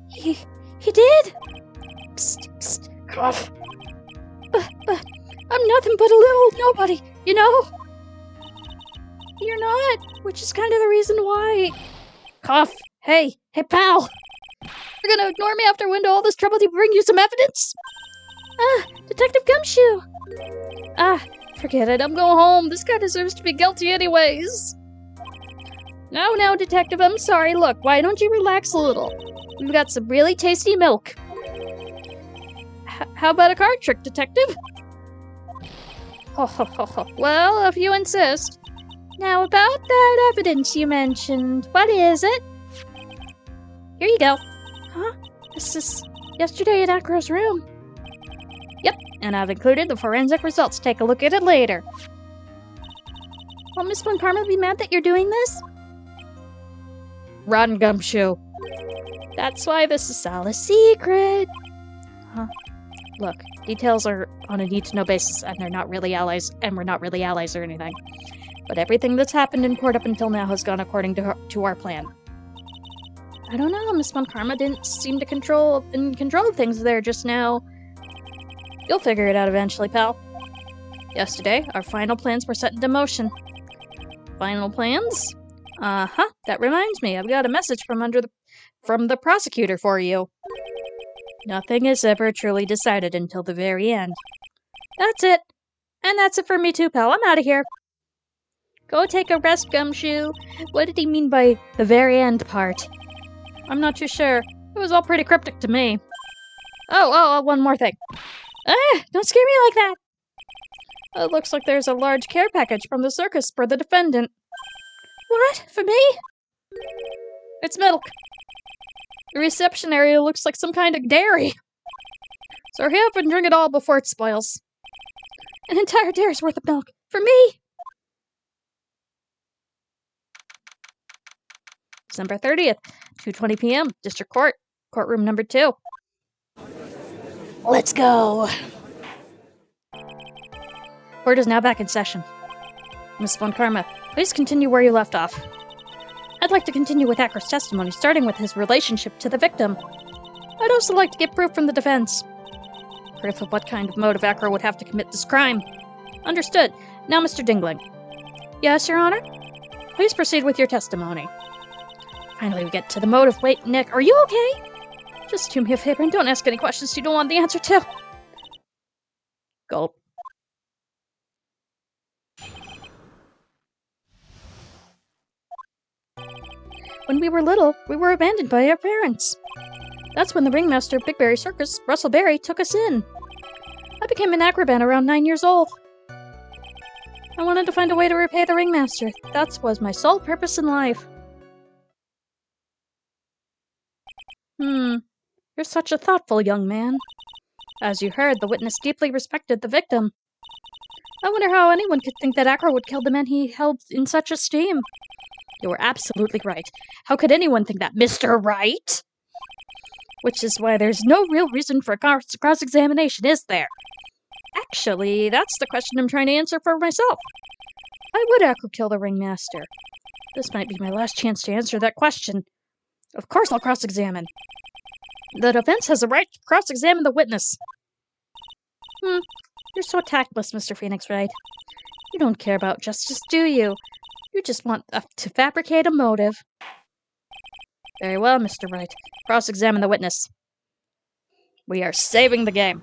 A: He did? Psst, psst, cough. But, I'm nothing but a little nobody, you know? You're not, which is kind of the reason why. Cough. Hey, pal. You're gonna ignore me after I went to all this trouble to bring you some evidence? Detective Gumshoe. Forget it. I'm going home. This guy deserves to be guilty anyways. No, Detective, I'm sorry. Look, why don't you relax a little? We've got some really tasty milk. How about a card trick, Detective? Ho. Well, if you insist.
B: Now about that evidence you mentioned, what is it? Here you go.
A: Huh? This is yesterday in Acro's room. Yep, and I've included the forensic results. Take a look at it later.
B: Will Miss Von Karma be mad that you're doing this?
A: Run, Gumshoe.
B: That's why this is all a secret.
A: Huh? Look, details are on a need-to-know basis, and they're not really allies, and we're not really allies or anything. But everything that's happened in court up until now has gone according to our plan. I don't know, Miss Von Karma didn't seem to control things there just now. You'll figure it out eventually, pal. Yesterday, our final plans were set into motion. Final plans? Uh-huh, that reminds me, I've got a message from the prosecutor for you. Nothing is ever truly decided until the very end. That's it. And that's it for me too, pal. I'm out of here. Go take a rest, Gumshoe. What did he mean by the very end part? I'm not too sure. It was all pretty cryptic to me. Oh, one more thing. Don't scare me like that. It looks like there's a large care package from the circus for the defendant.
B: What? For me?
A: It's milk. The reception area looks like some kind of dairy. So hurry up and drink it all before it spoils.
B: An entire dairy's worth of milk. For me!
A: December 30th, 2:20 p.m., District Court, Courtroom number 2.
B: Let's go.
A: Court is now back in session. Miss Von Karma, please continue where you left off. I'd like to continue with Acro's testimony, starting with his relationship to the victim. I'd also like to get proof from the defense. Proof of what kind of motive Acro would have to commit this crime. Understood. Now, Mr. Dingling. Yes, Your Honor? Please proceed with your testimony. Finally, we get to the motive. Wait, Nick, are you okay? Just do me a favor and don't ask any questions you don't want the answer to. Gulp. When we were little, we were abandoned by our parents. That's when the ringmaster of Big Berry Circus, Russell Berry, took us in. I became an acrobat around 9 years old. I wanted to find a way to repay the ringmaster. That was my sole purpose in life. You're such a thoughtful young man. As you heard, the witness deeply respected the victim. I wonder how anyone could think that Acro would kill the man he held in such esteem. You were absolutely right. How could anyone think that, Mr. Right? Which is why there's no real reason for a cross-examination, is there? Actually, that's the question I'm trying to answer for myself. Why would Acro kill the ringmaster? This might be my last chance to answer that question. Of course I'll cross-examine. The defense has a right to cross-examine the witness. You're so tactless, Mr. Phoenix Wright. You don't care about justice, do you? You just want to fabricate a motive. Very well, Mr. Wright. Cross-examine the witness. We are saving the game.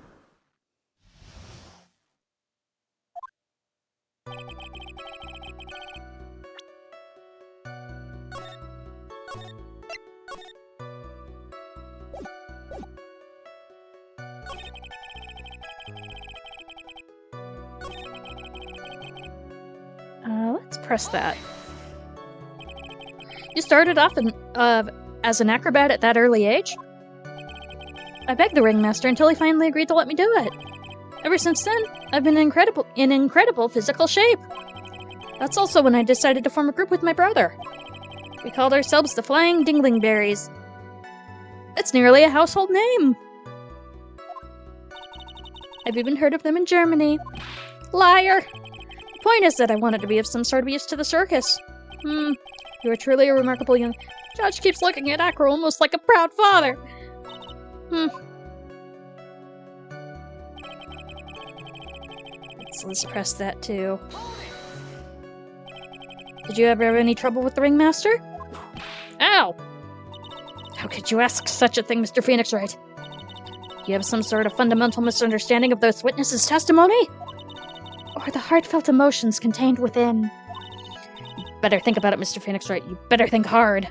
A: Let's press that. You started off as an acrobat at that early age? I begged the ringmaster until he finally agreed to let me do it. Ever since then, I've been in incredible physical shape. That's also when I decided to form a group with my brother. We called ourselves the Flying Dinglingberries. It's nearly a household name. I've even heard of them in Germany. Liar! The point is that I wanted to be of some sort of use to the circus. You are truly a remarkable young... Judge keeps looking at Acro almost like a proud father. Let's press that too. Did you ever have any trouble with the ringmaster? Ow! How could you ask such a thing, Mr. Phoenix Wright? Do you have some sort of fundamental misunderstanding of those witnesses' testimony? Or the heartfelt emotions contained within? You better think about it, Mr. Phoenix Wright. You better think hard.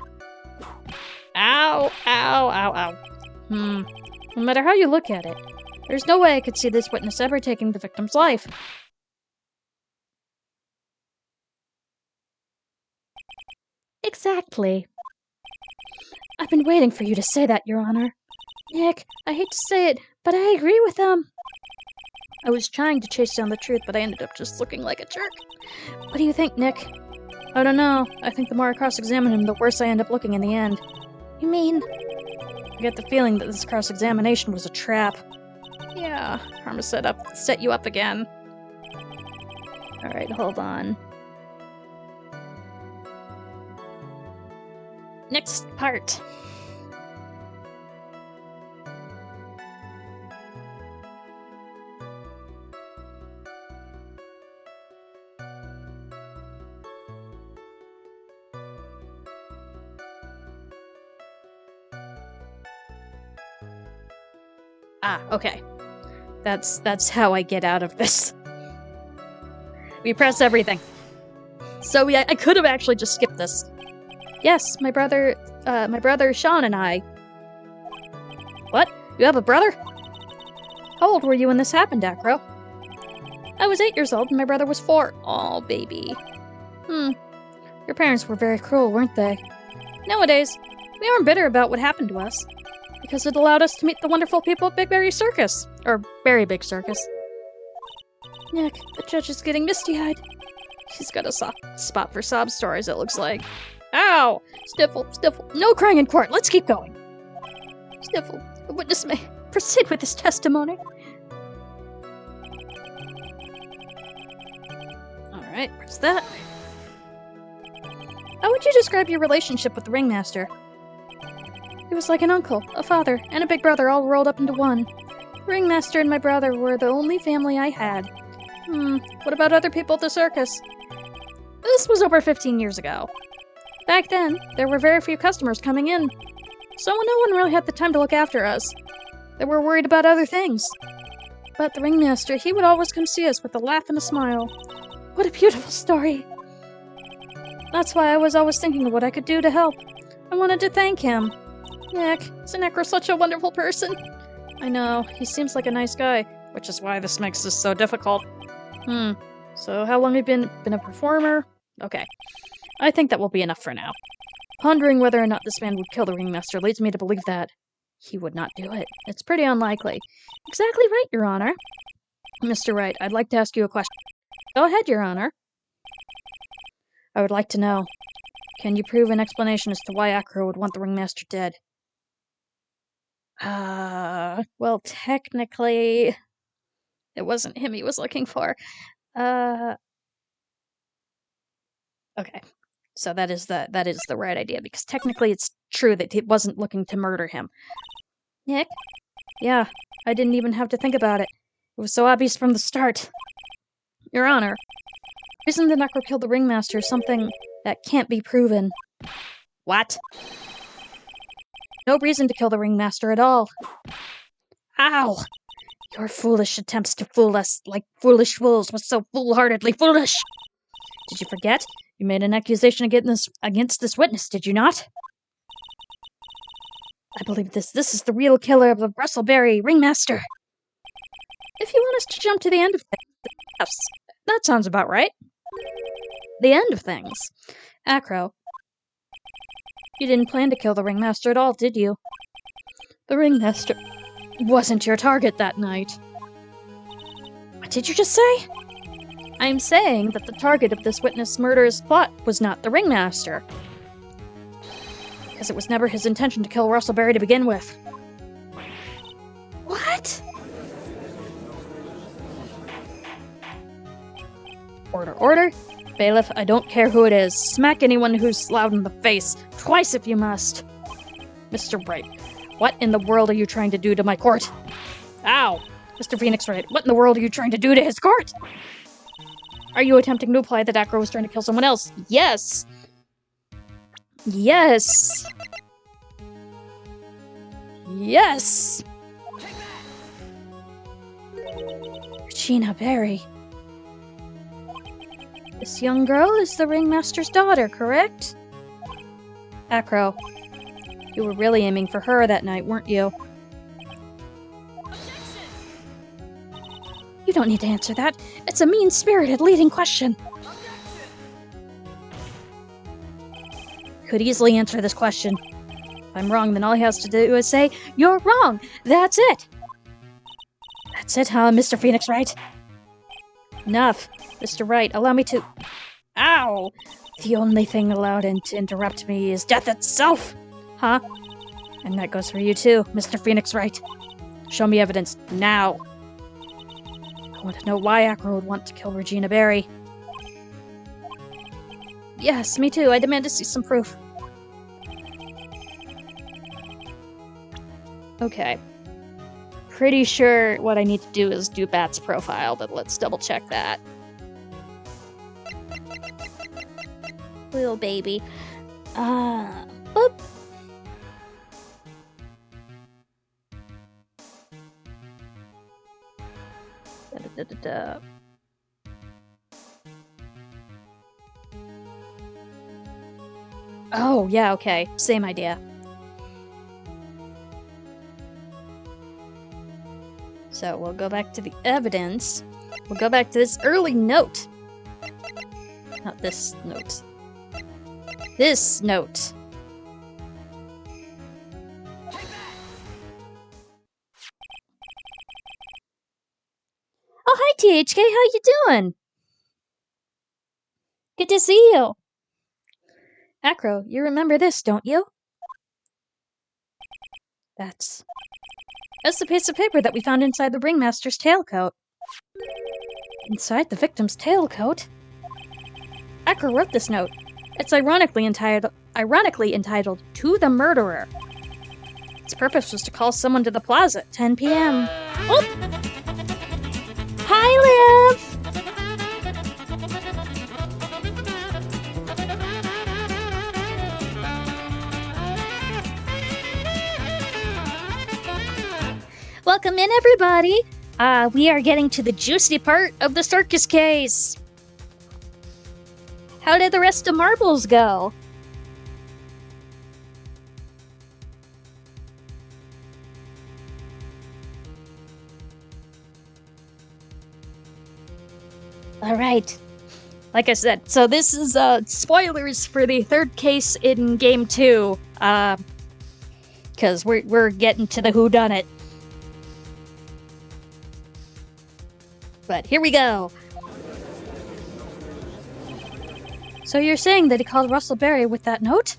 A: Ow, ow, ow, ow. No matter how you look at it, there's no way I could see this witness ever taking the victim's life.
B: Exactly.
A: I've been waiting for you to say that, Your Honor. Nick, I hate to say it, but I agree with them. I was trying to chase down the truth, but I ended up just looking like a jerk. What do you think, Nick? I don't know. I think the more I cross-examine him, the worse I end up looking in the end.
B: You mean?
A: I get the feeling that this cross-examination was a trap. Yeah, Karma set you up again. Alright, hold on. Next part. Ah, okay. That's how I get out of this. We press everything. So I could have actually just skipped this. Yes, my brother Sean and I. What? You have a brother? How old were you when this happened, Acro? I was 8 years old and my brother was 4. Aw, baby. Your parents were very cruel, weren't they? Nowadays, we aren't bitter about what happened to us, because it allowed us to meet the wonderful people at Big Berry Circus. Or Berry Big Circus. Nick, the judge is getting misty-eyed. She's got a soft spot for sob stories, it looks like. Ow! Sniffle. No crying in court. Let's keep going. Sniffle, the witness may proceed with his testimony. Alright, where's that? How would you describe your relationship with the Ringmaster? He was like an uncle, a father, and a big brother all rolled up into one. The Ringmaster and my brother were the only family I had. What about other people at the circus? This was over 15 years ago. Back then, there were very few customers coming in, so no one really had the time to look after us. They were worried about other things. But the Ringmaster, he would always come see us with a laugh and a smile. What a beautiful story. That's why I was always thinking of what I could do to help. I wanted to thank him. Nick, isn't Necro such a wonderful person? I know, he seems like a nice guy, which is why this makes this so difficult. So how long have you been a performer? Okay. I think that will be enough for now. Pondering whether or not this man would kill the Ringmaster leads me to believe that he would not do it. It's pretty unlikely. Exactly right, Your Honor. Mr. Wright, I'd like to ask you a question. Go ahead, Your Honor. I would like to know, can you prove an explanation as to why Acro would want the Ringmaster dead? Well, technically, it wasn't him he was looking for. Okay. So that is the right idea, because technically it's true that he wasn't looking to murder him. Nick? Yeah, I didn't even have to think about it. It was so obvious from the start. Your Honor, the reason the Necro killed the Ringmaster is something that can't be proven. What? No reason to kill the Ringmaster at all. Ow! Your foolish attempts to fool us like foolish fools was so foolhardily foolish! Did you forget? You made an accusation against this witness, did you not? I believe this is the real killer of the Rustleberry Ringmaster. If you want us to jump to the end of things, yes, that sounds about right. The end of things. Acro, you didn't plan to kill the Ringmaster at all, did you? The Ringmaster wasn't your target that night. What did you just say? I'm saying that the target of this witness' murderous plot was not the Ringmaster. Because it was never his intention to kill Rustleberry to begin with. What? Order. Bailiff, I don't care who it is. Smack anyone who's loud in the face. Twice if you must. Mr. Wright, what in the world are you trying to do to my court? Ow! Mr. Phoenix Wright, what in the world are you trying to do to his court? Are you attempting to imply that Acro was trying to kill someone else? Yes! Yes! Yes! Regina Berry. This young girl is the Ringmaster's daughter, correct? Acro, you were really aiming for her that night, weren't you? You don't need to answer that. It's a mean-spirited leading question. could easily answer this question. If I'm wrong, then all he has to do is say, "You're wrong! That's it!" That's it, huh, Mr. Phoenix Wright? Enough. Mr. Wright, allow me to... Ow! The only thing allowed to interrupt me is death itself! Huh? And that goes for you too, Mr. Phoenix Wright. Show me evidence, now! I want to know why Acro would want to kill Regina Berry. Yes, me too. I demand to see some proof. Okay. Pretty sure what I need to do is do Bat's profile, but let's double check that. Little baby. Boop. Da-da-da-da-da. Oh, yeah, okay. Same idea. So we'll go back to the evidence. We'll go back to this early note. Not this note. This note. Oh, hi, THK. How you doing? Good to see you. Acro, you remember this, don't you? That's the piece of paper that we found inside the ringmaster's tailcoat. Inside the victim's tailcoat? Acro wrote this note. It's ironically entitled "To the Murderer." Its purpose was to call someone to the plaza at 10 p.m. Oh! Hi, Liv! Welcome in, everybody! We are getting to the juicy part of the circus case. How did the rest of Marbles go? Alright. Like I said, so this is spoilers for the third case in Game 2. Because we're getting to the whodunit. But here we go. So you're saying that he called Russell Berry with that note?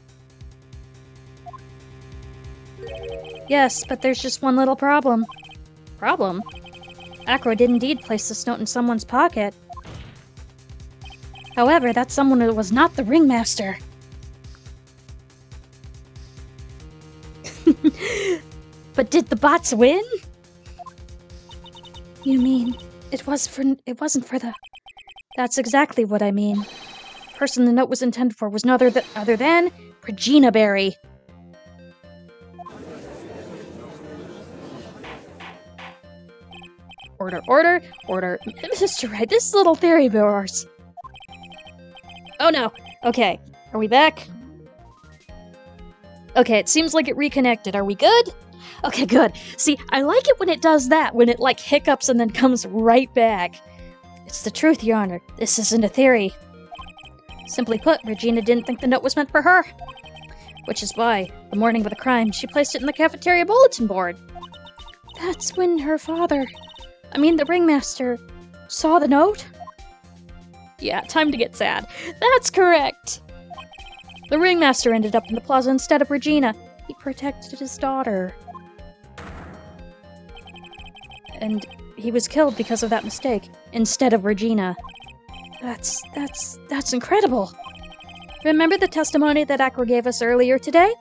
A: Yes, but there's just one little problem. Problem? Acro did indeed place this note in someone's pocket. However, that someone was not the ringmaster. But did the bots win? You mean... It wasn't for the... That's exactly what I mean. The person the note was intended for was none other than Regina Berry. Order. Mr. Wright, this little theory of yours. Oh no. Okay. Are we back? Okay, it seems like it reconnected. Are we good? Okay, good. See, I like it when it does that, when it, like, hiccups and then comes right back. It's the truth, Your Honor. This isn't a theory. Simply put, Regina didn't think the note was meant for her. Which is why, the morning of the crime, she placed it in the cafeteria bulletin board. That's when her father... the ringmaster... saw the note? Yeah, time to get sad. That's correct! The ringmaster ended up in the plaza instead of Regina. He protected his daughter. And he was killed because of that mistake, instead of Regina. That's incredible. Remember the testimony that Acro gave us earlier today?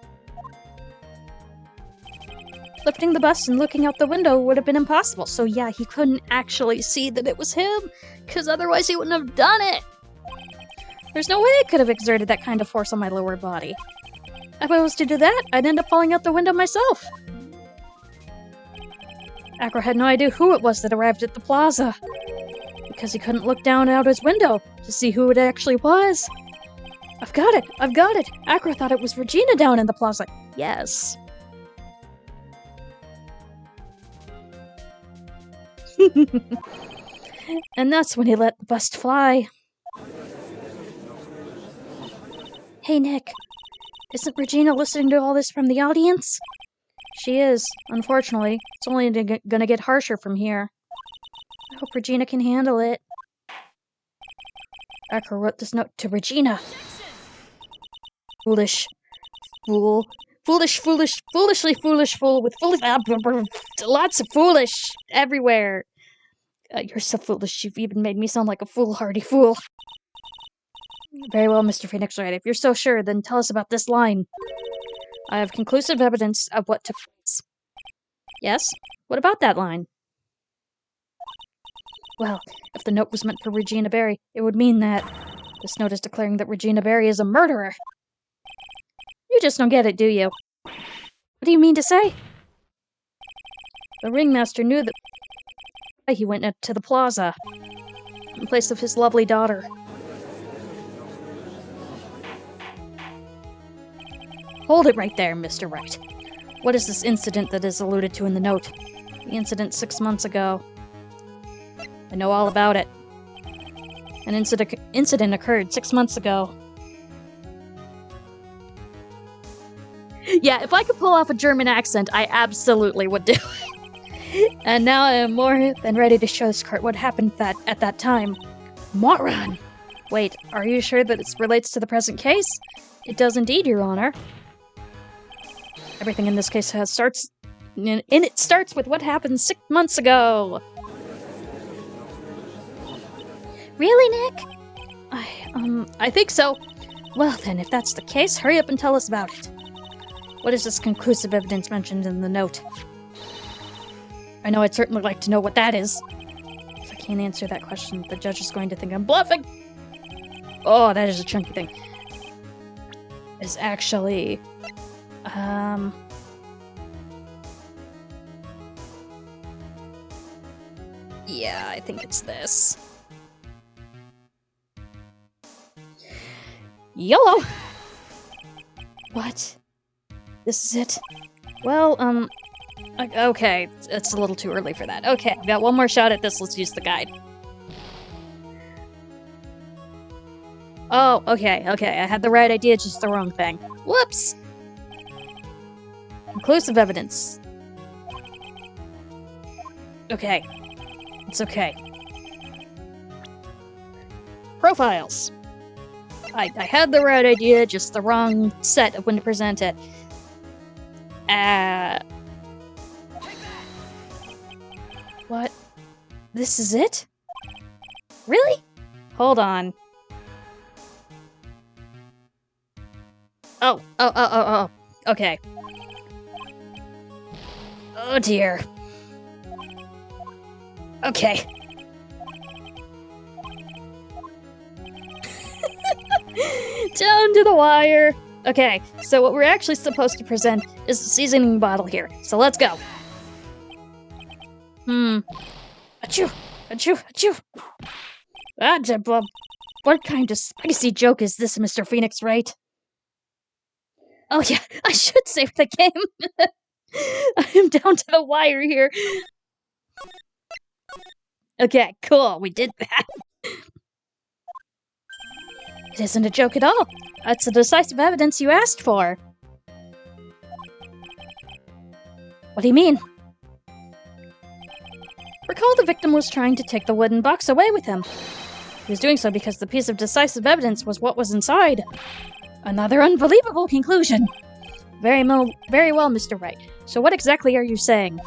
A: Lifting the bus and looking out the window would have been impossible, so yeah, he couldn't actually see that it was him, because otherwise he wouldn't have done it. There's no way I could have exerted that kind of force on my lower body. If I was to do that, I'd end up falling out the window myself. Acro had no idea who it was that arrived at the plaza, because he couldn't look down out his window to see who it actually was. I've got it! Acro thought it was Regina down in the plaza. Yes. And that's when he let the bust fly. Hey, Nick. Isn't Regina listening to all this from the audience? She is, unfortunately. It's only gonna get harsher from here. I hope Regina can handle it. Acker wrote this note to Regina. Foolish. Fool. Foolishly foolish fool with foolish... lots of foolish everywhere. You're so foolish, you've even made me sound like a foolhardy fool. Very well, Mr. Phoenix Wright. If you're so sure, then tell us about this line. I have conclusive evidence of what took place. Yes? What about that line? Well, if the note was meant for Regina Barry, it would mean that this note is declaring that Regina Barry is a murderer. You just don't get it, do you? What do you mean to say? The ringmaster knew that he went to the plaza in place of his lovely daughter. Hold it right there, Mr. Wright. What is this incident that is alluded to in the note? The incident 6 months ago. I know all about it. An incident occurred 6 months ago. Yeah, if I could pull off a German accent, I absolutely would do it. And now I am more than ready to show this court what happened at that time. Moron! Wait, are you sure that it relates to the present case? It does indeed, Your Honor. Everything in this case starts with what happened 6 months ago.
B: Really, Nick?
A: I think so. Well then, if that's the case, hurry up and tell us about it. What is this conclusive evidence mentioned in the note? I know I'd certainly like to know what that is. If I can't answer that question, the judge is going to think I'm bluffing. Oh, that is a chunky thing. It's actually... Yeah, I think it's this. YOLO! What? This is it? Well, okay, it's a little too early for that. Okay, I've got one more shot at this, let's use the guide. Oh, okay, I had the right idea, just the wrong thing. Whoops! Conclusive evidence. Okay. It's okay. Profiles. I had the right idea, just the wrong set of when to present it. What? This is it? Really? Hold on. Oh. Okay. Oh dear. Okay. Down to the wire. Okay, so what we're actually supposed to present is the seasoning bottle here. So let's go. Achoo! Achoo! Achoo! What kind of spicy joke is this, Mr. Phoenix Wright? Oh yeah, I should save the game. I am down to the wire here. Okay, cool, we did that. It isn't a joke at all. That's the decisive evidence you asked for. What do you mean? Recall the victim was trying to take the wooden box away with him. He was doing so because the piece of decisive evidence was what was inside. Another unbelievable conclusion. Very well, Mr. Wright. So what exactly are you saying?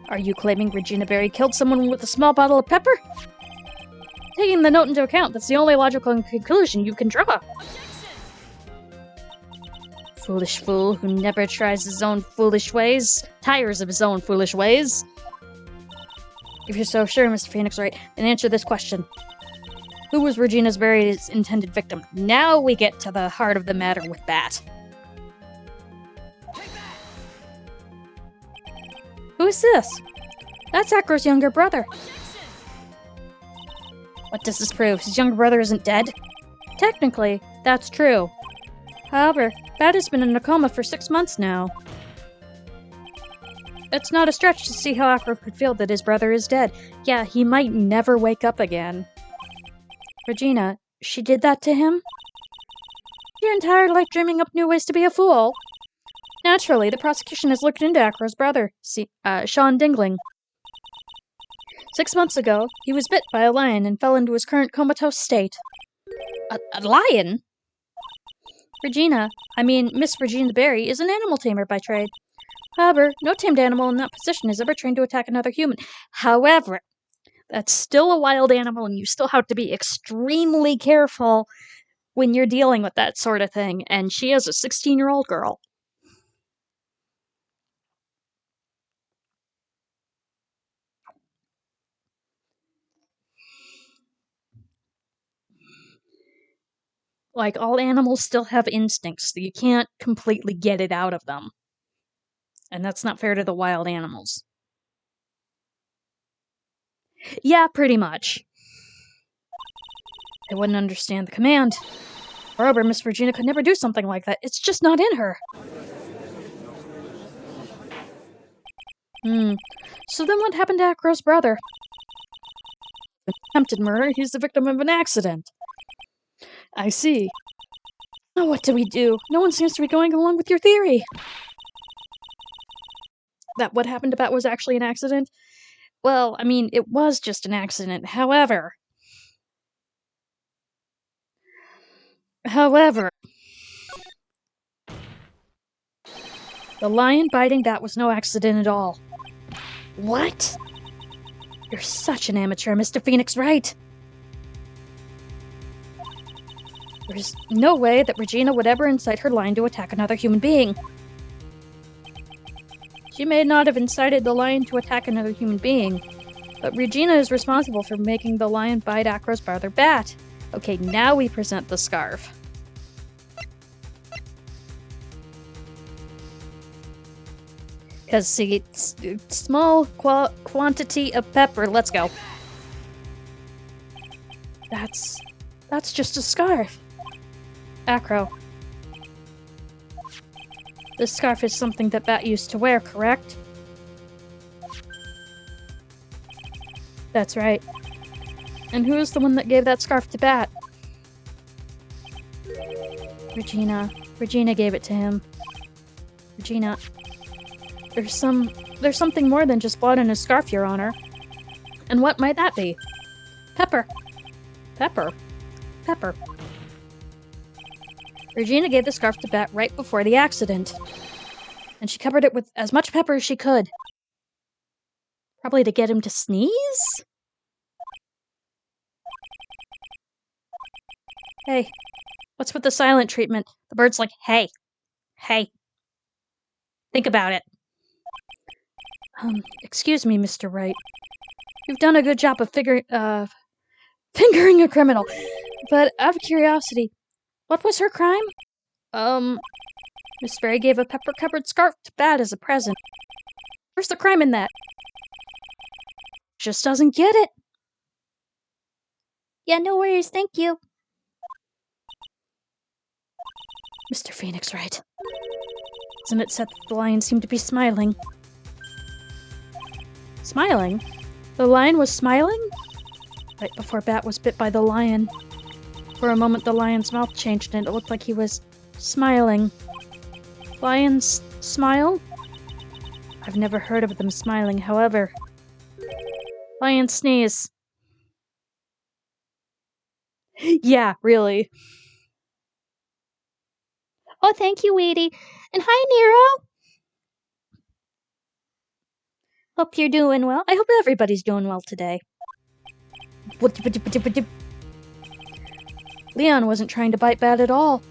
A: Are you claiming Regina Barry killed someone with a small bottle of pepper? Taking the note into account, that's the only logical conclusion you can draw. Foolish fool who never tries his own foolish ways, tires of his own foolish ways. If you're so sure, Mr. Phoenix Wright, then answer this question. Who was Regina Barry's intended victim? Now we get to the heart of the matter with that. Who is this? That's Acro's younger brother. What does this prove? His younger brother isn't dead? Technically, that's true. However, Bat has been in a coma for 6 months now. It's not a stretch to see how Acro could feel that his brother is dead. Yeah, he might never wake up again. Regina, she did that to him? Your entire life dreaming up new ways to be a fool. Naturally, the prosecution has looked into Acro's brother, Sean Dingling. 6 months ago, he was bit by a lion and fell into his current comatose state. A lion? Miss Regina Berry is an animal tamer by trade. However, no tamed animal in that position is ever trained to attack another human. However, that's still a wild animal, and you still have to be extremely careful when you're dealing with that sort of thing. And she is a 16-year-old girl. Like, all animals still have instincts, so you can't completely get it out of them. And that's not fair to the wild animals. Yeah, pretty much. I wouldn't understand the command. Moreover, Miss Regina could never do something like that. It's just not in her. So then what happened to Acro's brother? Attempted murder. He's the victim of an accident. I see. Oh, what do we do? No one seems to be going along with your theory. That what happened to Bat was actually an accident? Well, it was just an accident. However, the lion biting Bat was no accident at all. What? You're such an amateur, Mr. Phoenix Wright. There's no way that Regina would ever incite her lion to attack another human being. She may not have incited the lion to attack another human being, but Regina is responsible for making the lion bite Acro's brother Bat. Okay, now we present the scarf. Because, see, it's small quantity of pepper. Let's go. That's just a scarf. Acro. This scarf is something that Bat used to wear, correct? That's right. And who is the one that gave that scarf to Bat? Regina. Regina gave it to him. Regina. There's something more than just blood in his scarf, Your Honor. And what might that be? Pepper. Pepper. Pepper. Regina gave the scarf to Bat right before the accident. And she covered it with as much pepper as she could. Probably to get him to sneeze? Hey, what's with the silent treatment? The bird's like, hey. Hey. Think about it. Excuse me, Mr. Wright. You've done a good job of fingering a criminal. But out of curiosity, what was her crime? Miss Berry gave a pepper-covered scarf to Bat as a present. Where's the crime in that? Just doesn't get it.
B: Yeah, no worries, thank you.
A: Mr. Phoenix Wright. Isn't it said that the lion seemed to be smiling? Smiling? The lion was smiling? Right before Bat was bit by the lion. For a moment, the lion's mouth changed and it looked like he was smiling. Lions smile? I've never heard of them smiling, however. Lion sneeze. Yeah, really.
B: Oh, thank you, Weedy. And hi, Nero. Hope you're doing well.
A: I hope everybody's doing well today. Leon wasn't trying to bite Bat at all.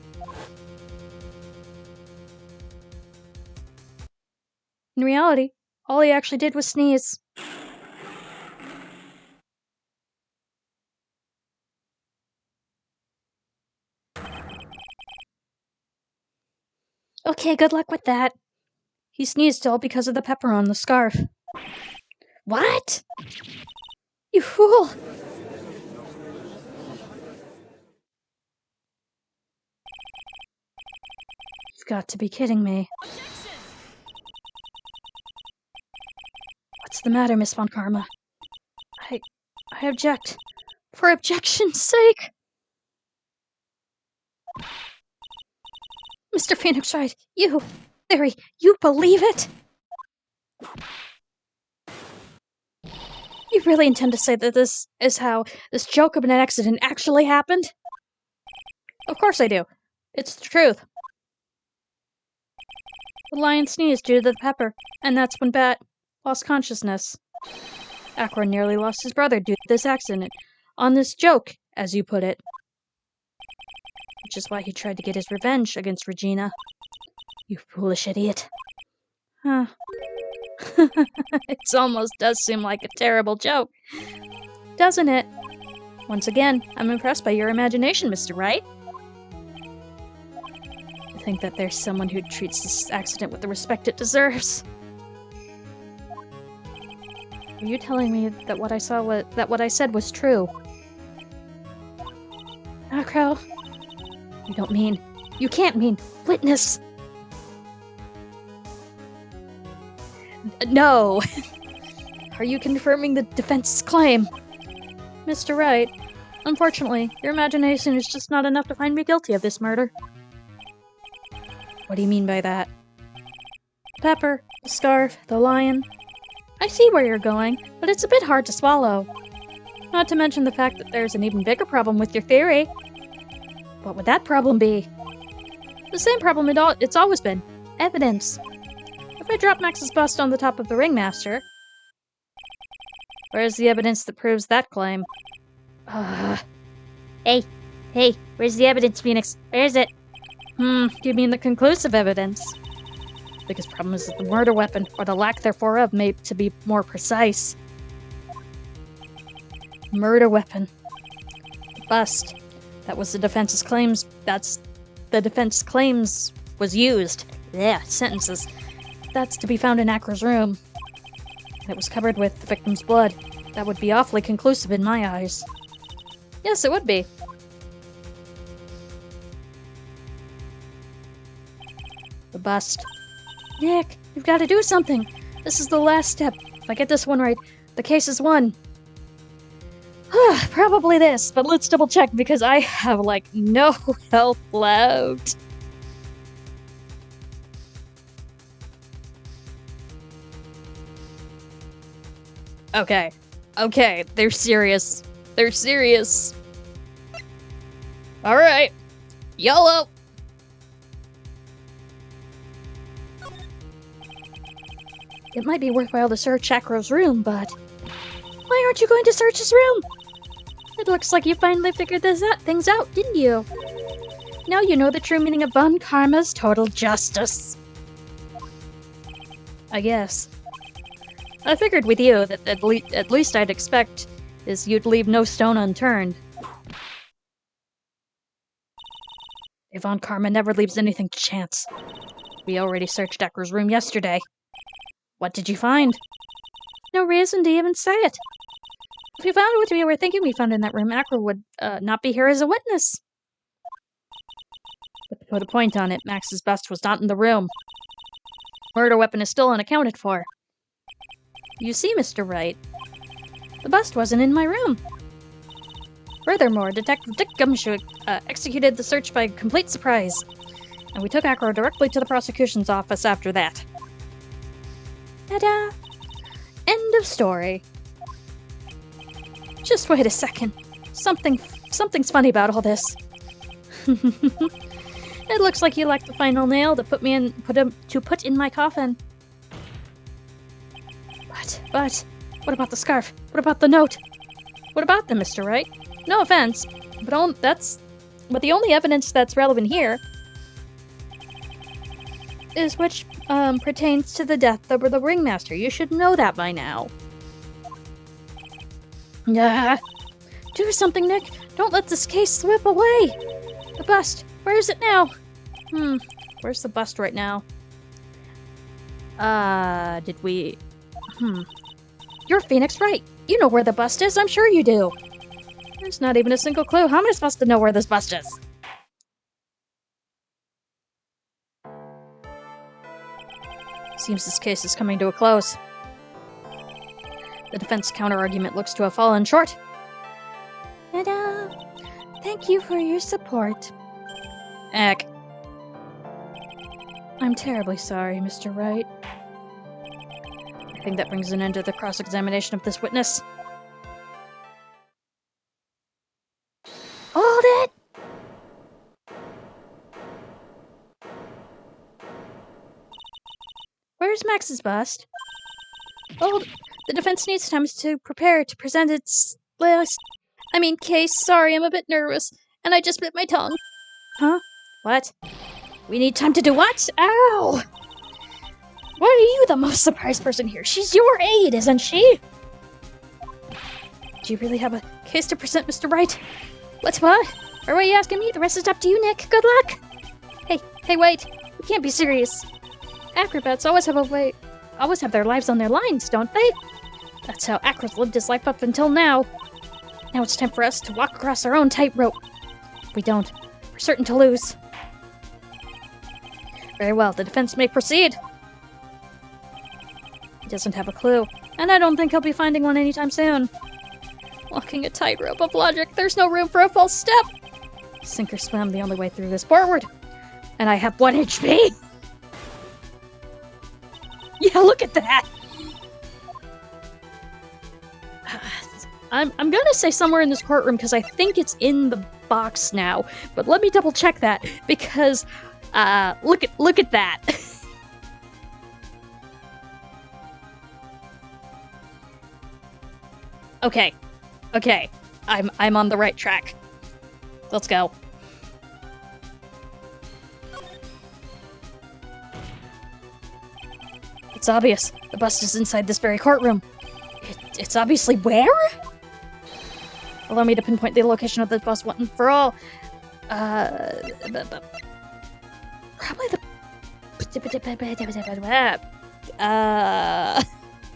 A: In reality, all he actually did was sneeze. Okay, good luck with that. He sneezed all because of the pepper on the scarf. What? You fool! You've got to be kidding me. What's the matter, Miss Von Karma? I object. For objection's sake! Mr. Phoenix Wright, you believe it? You really intend to say that this is how this joke of an accident actually happened? Of course I do. It's the truth. The lion sneezed due to the pepper, and that's when Bat lost consciousness. Acro nearly lost his brother due to this accident. On this joke, as you put it. Which is why he tried to get his revenge against Regina. You foolish idiot. Huh. It almost does seem like a terrible joke, doesn't it? Once again, I'm impressed by your imagination, Mr. Wright. I think that there's someone who treats this accident with the respect it deserves. Are you telling me that what I said was true? Acro, you can't mean witness. No. Are you confirming the defense's claim? Mr. Wright, unfortunately, your imagination is just not enough to find me guilty of this murder. What do you mean by that? Pepper, the scarf, the lion. I see where you're going, but it's a bit hard to swallow. Not to mention the fact that there's an even bigger problem with your theory. What would that problem be? The same problem it's always been. Evidence. If I drop Max's bust on the top of the Ringmaster, where's the evidence that proves that claim?
B: Hey, where's the evidence, Phoenix? Where is it?
A: Do you mean the conclusive evidence? The biggest problem is that the murder weapon, or the lack thereof, may to be more precise. Murder weapon. Bust. That was the defense's claims. That's the defense claims was used. Yeah, sentences. That's to be found in Acro's room. And it was covered with the victim's blood. That would be awfully conclusive in my eyes. Yes, it would be. The bust. Nick, you've got to do something. This is the last step. If I get this one right, the case is won. Probably this, but let's double check because I have, no health left. Okay, they're serious. Alright, YOLO! It might be worthwhile to search Acro's room, but... Why aren't you going to search his room? It looks like you finally figured things out, didn't you? Now you know the true meaning of Von Karma's total justice. I guess. I figured with you that at least I'd expect is you'd leave no stone unturned. Von Karma never leaves anything to chance. We already searched Acro's room yesterday. What did you find? No reason to even say it. If we found what we were thinking we found in that room, Acro would not be here as a witness. But to put a point on it, Max's bust was not in the room. Murder weapon is still unaccounted for. You see, Mr. Wright, the bust wasn't in my room. Furthermore, Detective Dick Gumshoe executed the search by complete surprise, and we took Acro directly to the prosecution's office after that. Ta-da! End of story. Just wait a second. Something's funny about all this. It looks like you like the final nail to put in my coffin. But what about the scarf? What about the note? What about them, Mr. Wright? No offense, but the only evidence that's relevant here is which pertains to the death of the Ringmaster. You should know that by now. Do something, Nick. Don't let this case slip away. The bust. Where is it now? Where's the bust right now? Did we... You're Phoenix Wright. You know where the bust is. I'm sure you do. There's not even a single clue. How am I supposed to know where this bust is? Seems this case is coming to a close. The defense counter-argument looks to have fallen short.
B: Ta-da! Thank you for your support.
A: Heck. I'm terribly sorry, Mr. Wright. I think that brings an end to the cross-examination of this witness.
B: Hold it!
A: Where's Max's bust? Well, the defense needs time to prepare to present its case. Sorry, I'm a bit nervous, and I just bit my tongue. Huh? What? We need time to do what? Ow! Why are you the most surprised person here? She's your aide, isn't she? Do you really have a case to present, Mr. Wright? What? Or why are you asking me? The rest is up to you, Nick. Good luck! Hey, wait. We can't be serious. Acrobats always have their lives on their lines, don't they? That's how Acro's lived his life up until now. Now it's time for us to walk across our own tightrope. If we don't, we're certain to lose. Very well, the defense may proceed. He doesn't have a clue, and I don't think he'll be finding one anytime soon. Walking a tightrope of logic, there's no room for a false step. Sink or swim, the only way through this forward. And I have 1 HP! Yeah, look at that! I'm gonna say somewhere in this courtroom because I think it's in the box now, but let me double check that because look at that. Okay. I'm on the right track. Let's go. It's obvious. The bust is inside this very courtroom. It's obviously where? Allow me to pinpoint the location of the bus once and for all. Probably the...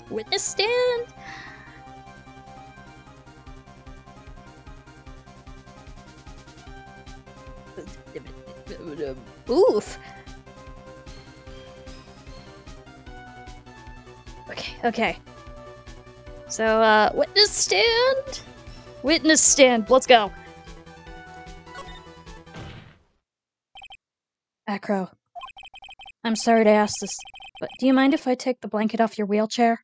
A: witness stand? Oof. Okay. So, witness stand? Witness stand, let's go. Acro, I'm sorry to ask this, but do you mind if I take the blanket off your wheelchair?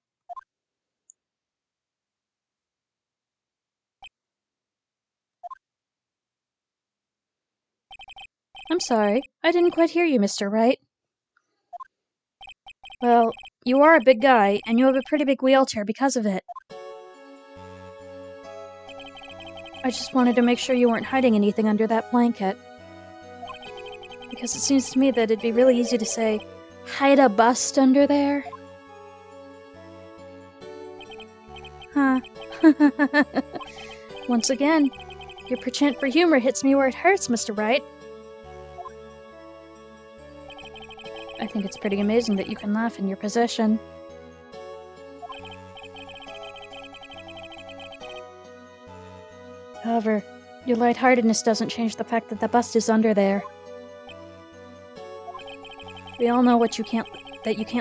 A: I'm sorry, I didn't quite hear you, Mr. Wright. Well, you are a big guy, and you have a pretty big wheelchair because of it. I just wanted to make sure you weren't hiding anything under that blanket. Because it seems to me that it'd be really easy to say, hide a bust under there. Huh. Once again, your penchant for humor hits me where it hurts, Mr. Wright. I think it's pretty amazing that you can laugh in your possession. However, your lightheartedness doesn't change the fact that the bust is under there. We all know that you can't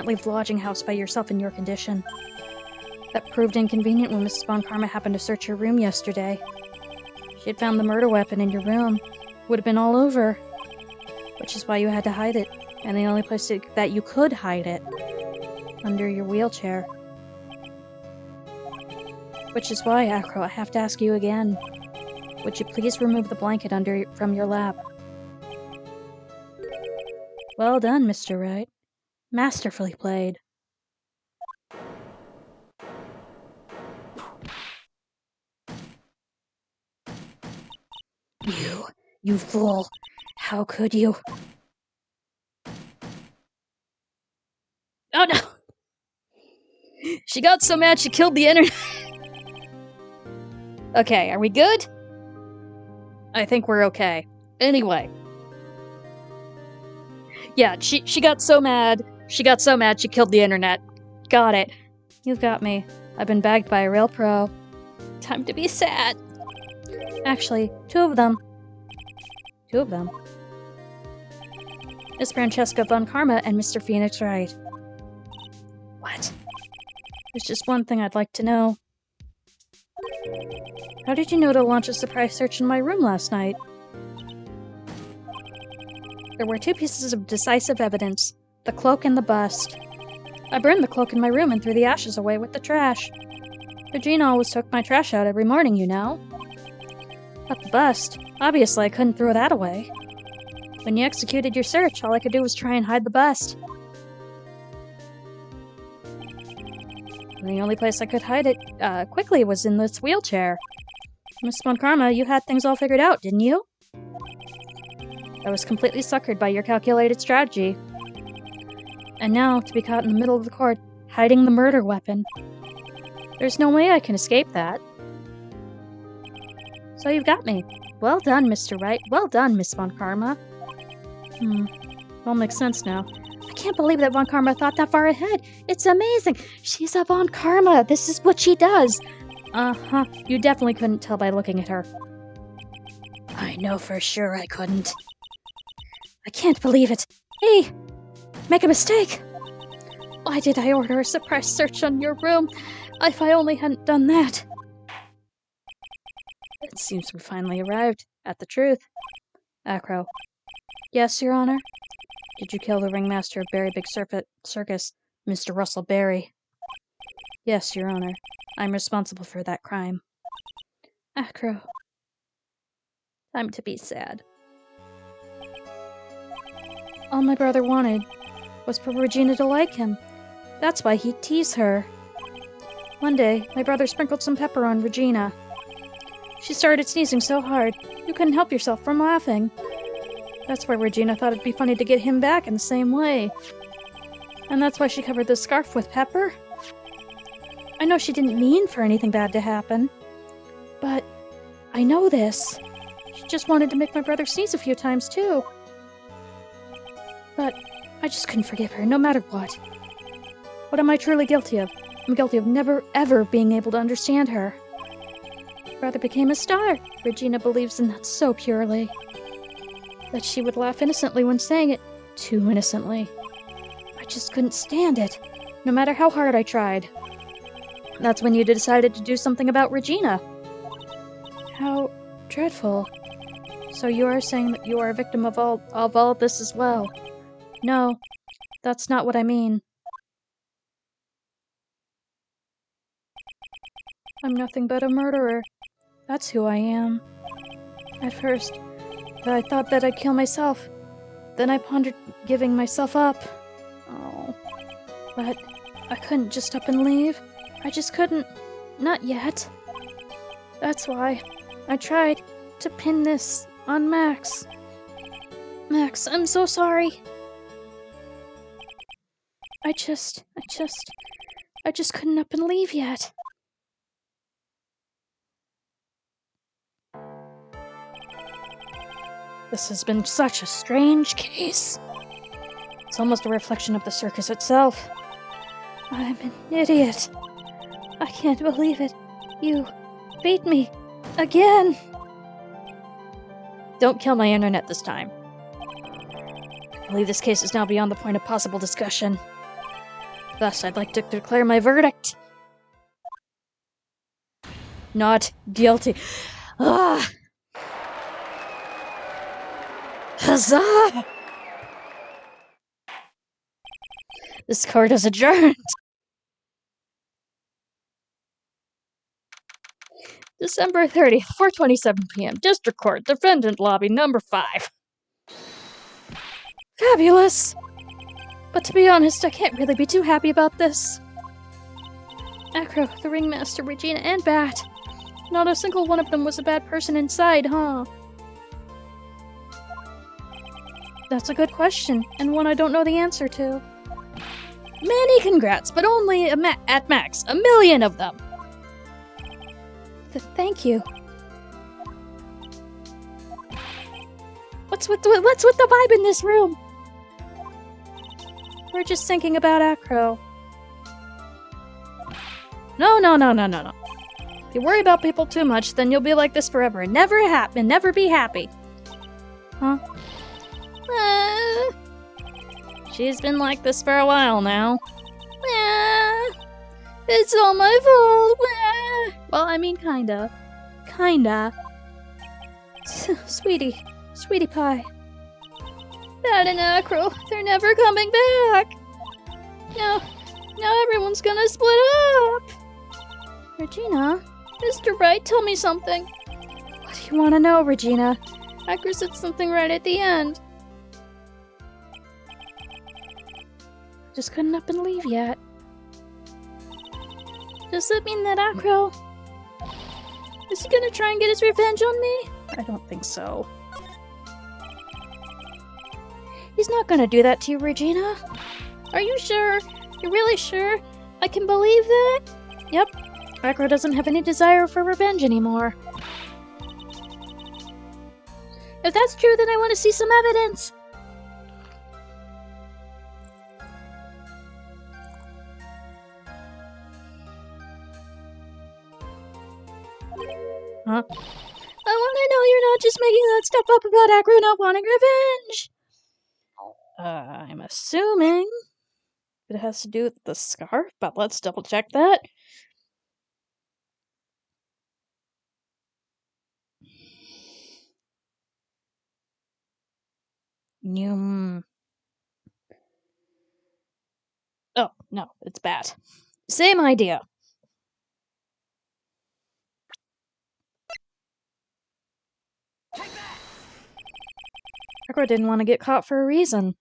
A: leave the lodging house by yourself in your condition. That proved inconvenient when Mrs. Von Karma happened to search your room yesterday. She had found the murder weapon in your room. Would have been all over. Which is why you had to hide it. And the only place that you could hide it. Under your wheelchair. Which is why, Acro, I have to ask you again. Would you please remove the blanket from your lap? Well done, Mr. Wright. Masterfully played. You fool. How could you? Oh no! She got so mad she killed the internet. Okay, are we good? I think we're okay. Anyway. Yeah, she got so mad. She killed the internet. Got it. You've got me. I've been bagged by a real pro. Time to be sad. Actually, two of them. Miss Francesca Von Karma and Mr. Phoenix Wright. What? There's just one thing I'd like to know. How did you know to launch a surprise search in my room last night? There were two pieces of decisive evidence. The cloak and the bust. I burned the cloak in my room and threw the ashes away with the trash. Regina always took my trash out every morning, you know. But the bust, obviously I couldn't throw that away. When you executed your search, all I could do was try and hide the bust. And the only place I could hide it quickly was in this wheelchair. Miss Von Karma, you had things all figured out, didn't you? I was completely suckered by your calculated strategy. And now, to be caught in the middle of the court, hiding the murder weapon. There's no way I can escape that. So you've got me. Well done, Mr. Wright. Well done, Miss Von Karma. All makes sense now. I can't believe that Von Karma thought that far ahead. It's amazing. She's a Von Karma. This is what she does. Uh-huh. You definitely couldn't tell by looking at her. I know for sure I couldn't. I can't believe it. Hey! Make a mistake! Why did I order a surprise search on your room? If I only hadn't done that. It seems we finally arrived at the truth. Acro. Yes, Your Honor? Did you kill the ringmaster of Berry Big Circus, Mr. Russell Berry? Yes, Your Honor. I'm responsible for that crime. Acro. Time to be sad. All my brother wanted was for Regina to like him. That's why he'd tease her. One day, my brother sprinkled some pepper on Regina. She started sneezing so hard, you couldn't help yourself from laughing. That's why Regina thought it'd be funny to get him back in the same way. And that's why she covered the scarf with pepper. I know she didn't mean for anything bad to happen. But I know this. She just wanted to make my brother sneeze a few times, too. But I just couldn't forgive her, no matter what. What am I truly guilty of? I'm guilty of never, ever being able to understand her. My brother became a star. Regina believes in that so purely. That she would laugh innocently when saying it. Too innocently. I just couldn't stand it, no matter how hard I tried. That's when you decided to do something about Regina. How dreadful. So you are saying that you are a victim of all this as well. No, that's not what I mean. I'm nothing but a murderer. That's who I am. At first, I thought that I'd kill myself. Then I pondered giving myself up. Oh. But I couldn't just up and leave. I just couldn't. Not yet. That's why I tried to pin this on Max. Max, I'm so sorry. I just couldn't up and leave yet. This has been such a strange case. It's almost a reflection of the circus itself. I'm an idiot. I can't believe it. You beat me again. Don't kill my internet this time. I believe this case is now beyond the point of possible discussion. Thus, I'd like to declare my verdict. Not guilty. Ah! Huzzah! This court is adjourned. December 30th, 4:27 p.m. District Court, Defendant Lobby, number 5. Fabulous! But to be honest, I can't really be too happy about this. Acro, the Ringmaster, Regina, and Bat. Not a single one of them was a bad person inside, huh? That's a good question, and one I don't know the answer to. Many congrats, but only at max, 1 million of them. Thank you. What's with the vibe in this room? We're just thinking about Acro. No. If you worry about people too much, then you'll be like this forever and never be happy. Huh? She's been like this for a while now. It's all my fault. Well, I mean, kinda. Sweetie pie. Bad and Acro, they're never coming back. Now everyone's gonna split up.
B: Regina?
A: Mr. Bright, tell me something.
B: What do you want to know, Regina?
A: Acro said something right at the end.
B: Just couldn't up and leave yet.
A: Does that mean that Acro... is he gonna try and get his revenge on me?
B: I don't think so. He's not gonna do that to you, Regina.
A: Are you sure? You're really sure? I can believe that?
B: Yep. Acro doesn't have any desire for revenge anymore.
A: If that's true, then I want to see some evidence.
B: Huh?
A: I want to know you're not just making that stuff up about Acro not wanting revenge.
B: I'm assuming it has to do with the scarf, but let's double check that. Oh, no, it's bad. Same idea. Acro didn't want to get caught for a reason.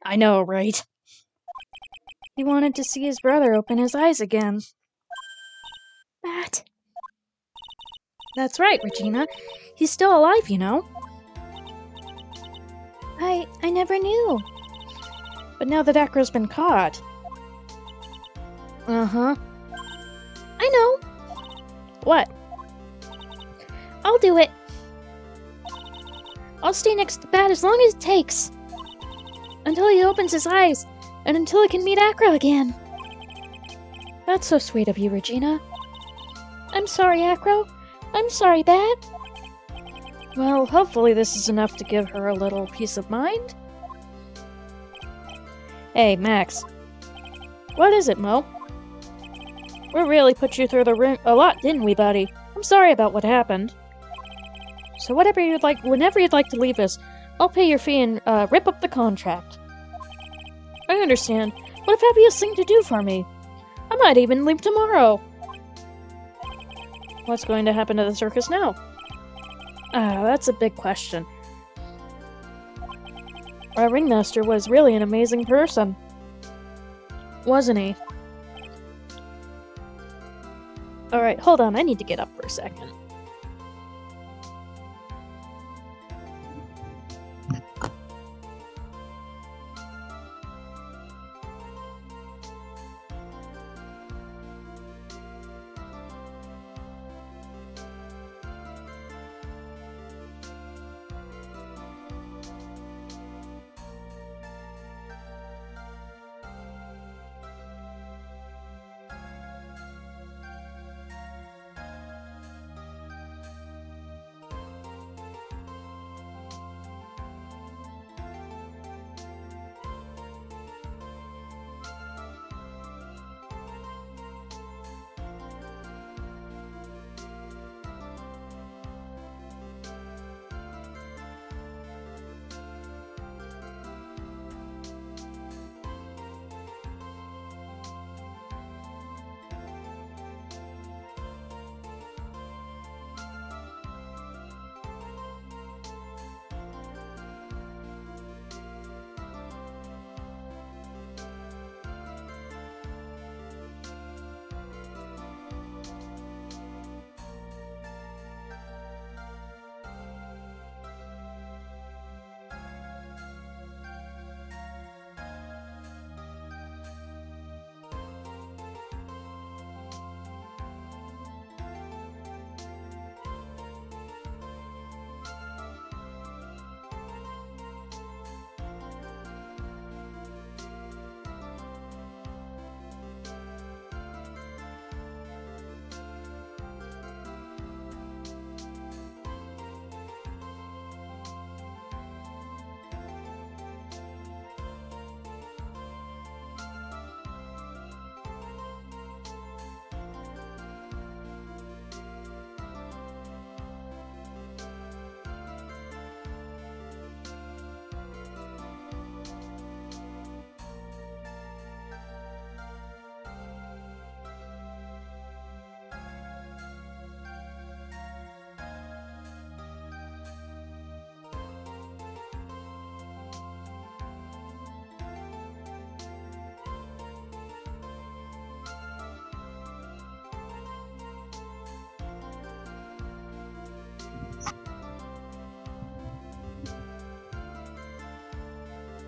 B: I know, right? He wanted to see his brother open his eyes again.
A: Bat.
B: That's right, Regina. He's still alive, you know.
A: I never knew.
B: But now that Acro's been caught... Uh-huh.
A: I know.
B: What?
A: I'll do it. I'll stay next to Bat as long as it takes. Until he opens his eyes, and until I can meet Acro again.
B: That's so sweet of you, Regina.
A: I'm sorry, Acro. I'm sorry, Bat.
B: Well, hopefully this is enough to give her a little peace of mind. Hey, Max. What is it, Mo? We really put you through the ring a lot, didn't we, buddy? I'm sorry about what happened. So whenever you'd like to leave us, I'll pay your fee and rip up the contract. I understand. What a fabulous thing to do for me. I might even leave tomorrow. What's going to happen to the circus now? That's a big question. Our ringmaster was really an amazing person. Wasn't he? Alright, hold on, I need to get up for a second.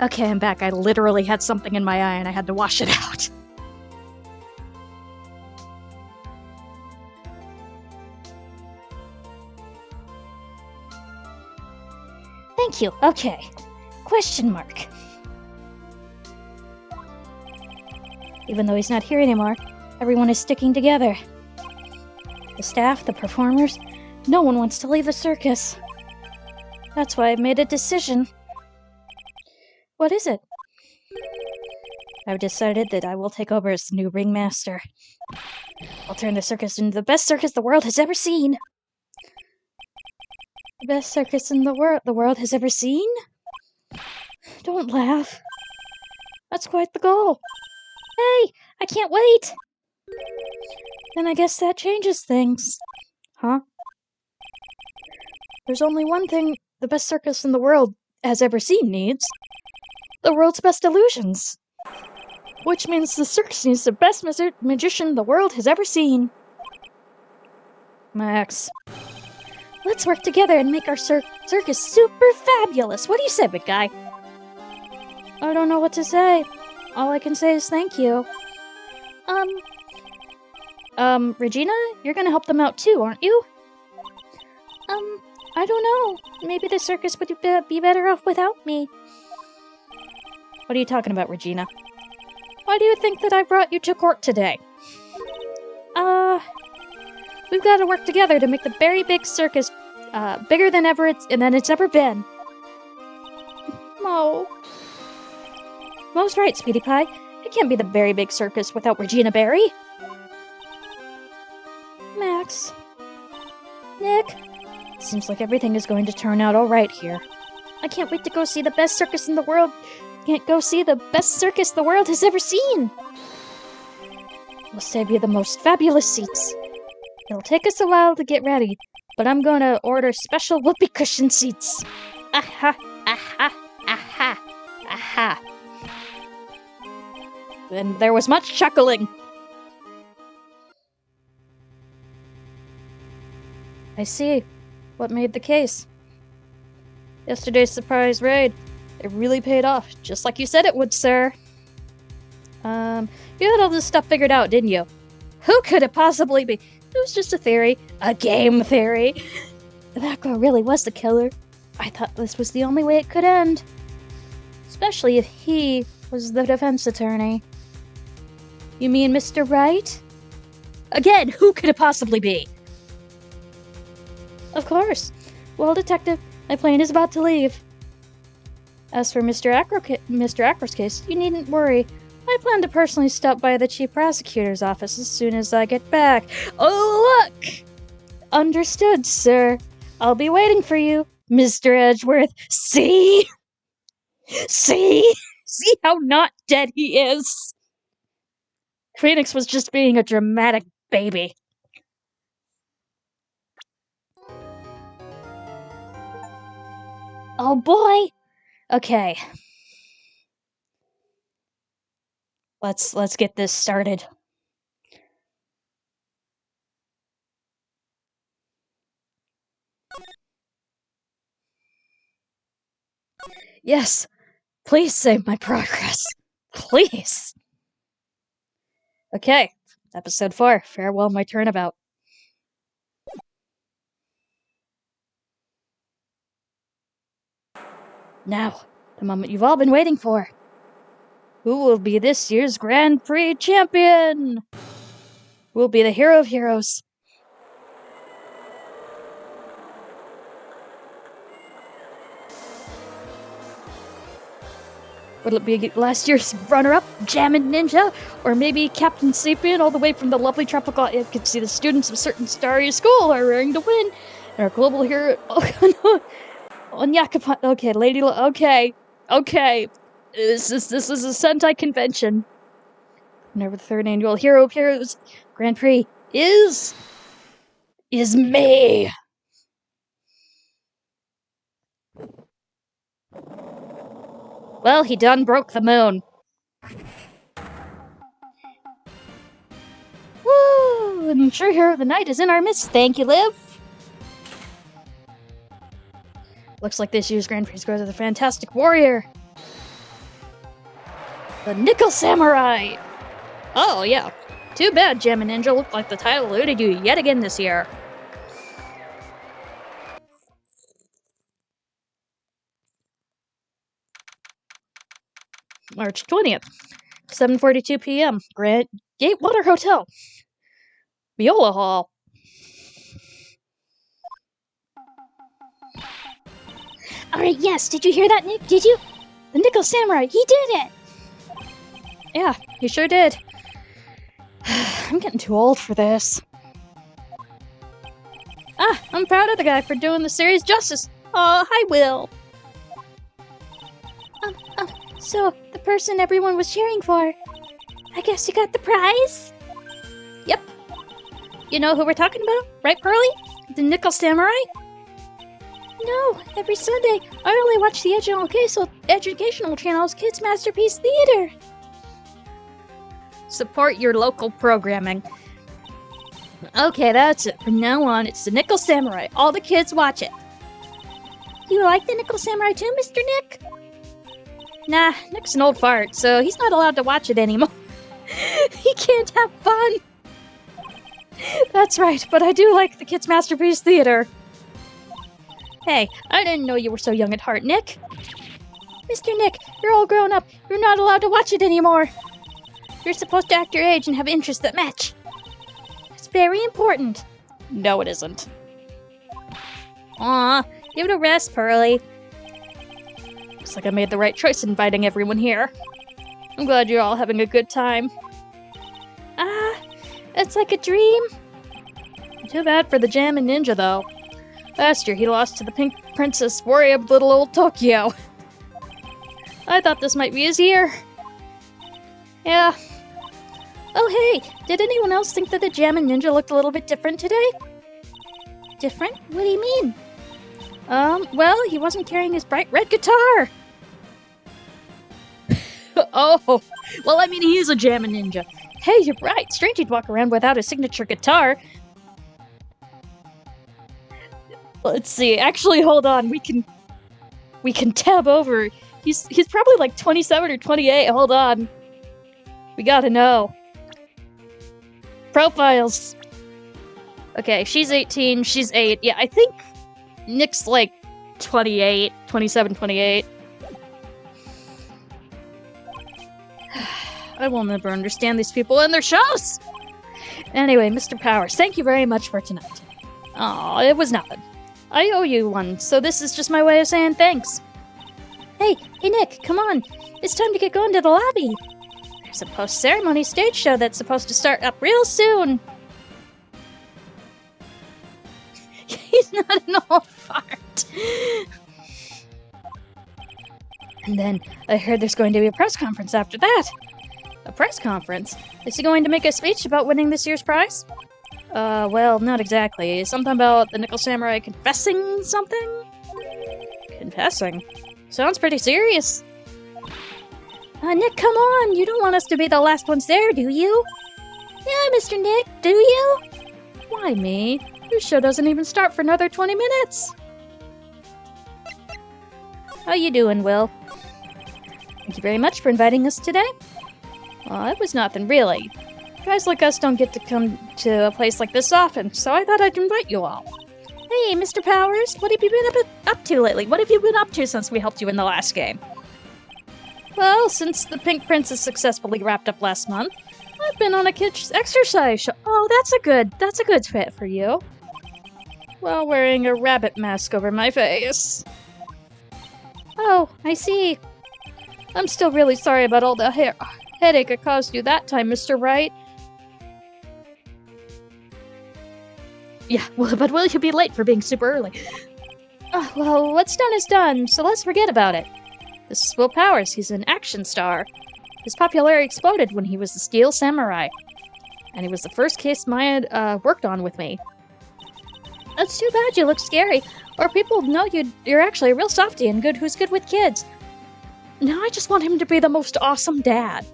A: Okay, I'm back. I literally had something in my eye and I had to wash it out.
B: Thank you. Okay. Question mark. Even though he's not here anymore, everyone is sticking together. The staff, the performers, no one wants to leave the circus. That's why I've made a decision. What is it? I've decided that I will take over as the new ringmaster. I'll turn the circus into the best circus the world has ever seen. The best circus in the world has ever seen? Don't laugh. That's quite the goal. Hey, I can't wait! Then I guess that changes things. Huh? There's only one thing the best circus in the world has ever seen needs. The world's best illusions. Which means the circus needs the best magician the world has ever seen. Max. Let's work together and make our circus super fabulous. What do you say, big guy? I don't know what to say. All I can say is thank you. Regina, you're gonna help them out too, aren't you? I don't know. Maybe the circus would be better off without me. What are you talking about, Regina? Why do you think that I brought you to court today? We've got to work together to make the very big circus, bigger than it's ever been. Mo. Mo's right, Sweetie Pie. It can't be the very big circus without Regina Berry. Max. Nick. Seems like everything is going to turn out alright here. I can't wait to go see the best circus in the world. Can't go see the best circus the world has ever seen. We'll save you the most fabulous seats. It'll take us a while to get ready, but I'm gonna order special whoopee cushion seats. Aha, aha, aha, aha.
A: And there was much chuckling.
B: I see. What made the case? Yesterday's surprise raid. It really paid off, just like you said it would, sir. You had all this stuff figured out, didn't you? Who could it possibly be? It was just a theory. A game theory. That girl really was the killer. I thought this was the only way it could end. Especially if he was the defense attorney. You mean Mr. Wright?
A: Again, who could it possibly be?
B: Of course. Well, Detective, my plane is about to leave. As for Mr. Acro's case, you needn't worry. I plan to personally stop by the Chief Prosecutor's office as soon as I get back. Oh, look! Understood, sir. I'll be waiting for you, Mr. Edgeworth. See? See?
A: See how not dead he is? Phoenix was just being a dramatic baby.
B: Oh boy! Okay.
A: Let's get this started. Yes, please save my progress. Please. Okay, episode 4. Farewell, my turnabout. Now, the moment you've all been waiting for. Who will be this year's Grand Prix champion? Who will be the hero of heroes? Would it be last year's runner-up, Jammin' Ninja? Or maybe Captain Sapien, all the way from the lovely tropical... You can see the students of a certain starry school are raring to win. And our global hero... Oh, no. Onyakapan... Okay, Lady... Okay. This is a Sentai convention. Whenever the 3rd annual Hero of Heroes Grand Prix is me. Well, he done broke the moon. Woo! And true hero of the night is in our midst. Thank you, Liv. Looks like this year's Grand Prix goes to the Fantastic Warrior. The Nickel Samurai! Oh, yeah. Too bad Jammin' Ninja looked like the title eluded you yet again this year. March 20th, 7:42 p.m. Grand Gatewater Hotel. Viola Hall.
B: Alright, yes, did you hear that, Nick? Did you? The Nickel Samurai, he did it!
A: Yeah, he sure did. I'm getting too old for this. I'm proud of the guy for doing the series justice. Hi, Will.
B: So, the person everyone was cheering for, I guess you got the prize?
A: Yep. You know who we're talking about, right, Pearly? The Nickel Samurai?
B: No, every Sunday, I only watch the educational channel's Kids Masterpiece Theater.
A: Support your local programming. Okay, that's it. From now on, it's the Nickel Samurai. All the kids watch it.
B: You like the Nickel Samurai too, Mr. Nick?
A: Nah, Nick's an old fart, so he's not allowed to watch it anymore. He can't have fun. That's right, but I do like the Kids Masterpiece Theater. Hey, I didn't know you were so young at heart, Nick.
B: Mr. Nick, you're all grown up. You're not allowed to watch it anymore. You're supposed to act your age and have interests that match. It's very important.
A: No, it isn't. Aw, give it a rest, Pearly. Looks like I made the right choice inviting everyone here. I'm glad you're all having a good time.
B: It's like a dream.
A: Too bad for the Jammin' Ninja, though. Last year, he lost to the Pink Princess, warrior of little old Tokyo. I thought this might be his year. Yeah.
B: Oh, hey, did anyone else think that the Jammin' Ninja looked a little bit different today? Different? What do you mean?
A: Well, he wasn't carrying his bright red guitar. Oh, well, I mean, he is a Jammin' Ninja. Hey, you're right. Strange he'd walk around without his signature guitar. Let's see. Actually, hold on. We can tab over. He's probably like 27 or 28. Hold on. We gotta know. Profiles. Okay, she's 18. She's 8. Yeah, I think Nick's like 28, 27, 28. I will never understand these people and their shows! Anyway, Mr. Powers, thank you very much for tonight. Aw, it was nothing. I owe you one, so this is just my way of saying thanks.
B: Hey, Nick, come on. It's time to get going to the lobby.
A: There's a post-ceremony stage show that's supposed to start up real soon. He's not an old fart. And then I heard there's going to be a press conference after that. A press conference? Is he going to make a speech about winning this year's prize? Well, not exactly. Something about the Nickel Samurai confessing something? Confessing? Sounds pretty serious.
B: Nick, come on! You don't want us to be the last ones there, do you? Yeah, Mr. Nick, do you?
A: Why me? Your show doesn't even start for another 20 minutes. How you doing, Will? Thank you very much for inviting us today. It was nothing, really. Guys like us don't get to come to a place like this often, so I thought I'd invite you all. Hey, Mr. Powers, what have you been up to lately? What have you been up to since we helped you in the last game? Well, since the Pink Princess successfully wrapped up last month, I've been on a kids' exercise show. Oh, that's a good fit for you. While wearing a rabbit mask over my face. Oh, I see. I'm still really sorry about all the headache I caused you that time, Mr. Wright. Yeah, well, but will you be late for being super early? Oh, well, what's done is done, so let's forget about it. This is Will Powers. He's an action star. His popularity exploded when he was the Steel Samurai. And he was the first case Maya worked on with me. That's too bad you look scary, or people know you're actually a real softie and who's good with kids. Now I just want him to be the most awesome dad.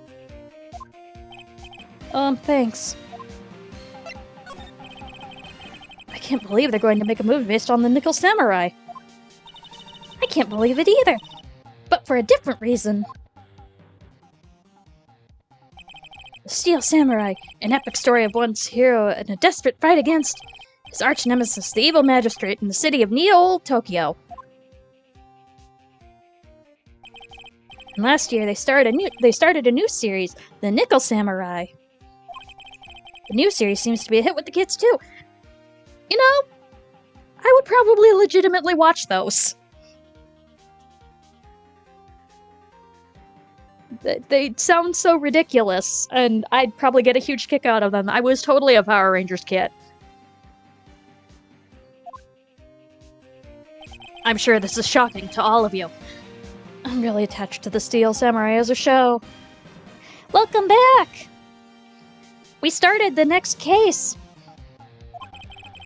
A: Thanks. I can't believe they're going to make a movie based on the Nickel Samurai. I can't believe it either. But for a different reason. The Steel Samurai, an epic story of one's hero and a desperate fight against his arch nemesis, the evil magistrate in the city of Neo Tokyo. And last year, they started a new series, The Nickel Samurai. The new series seems to be a hit with the kids, too. You know, I would probably legitimately watch those. They sound so ridiculous, and I'd probably get a huge kick out of them. I was totally a Power Rangers kid. I'm sure this is shocking to all of you. I'm really attached to the Steel Samurai as a show.
B: Welcome back! We started the next case.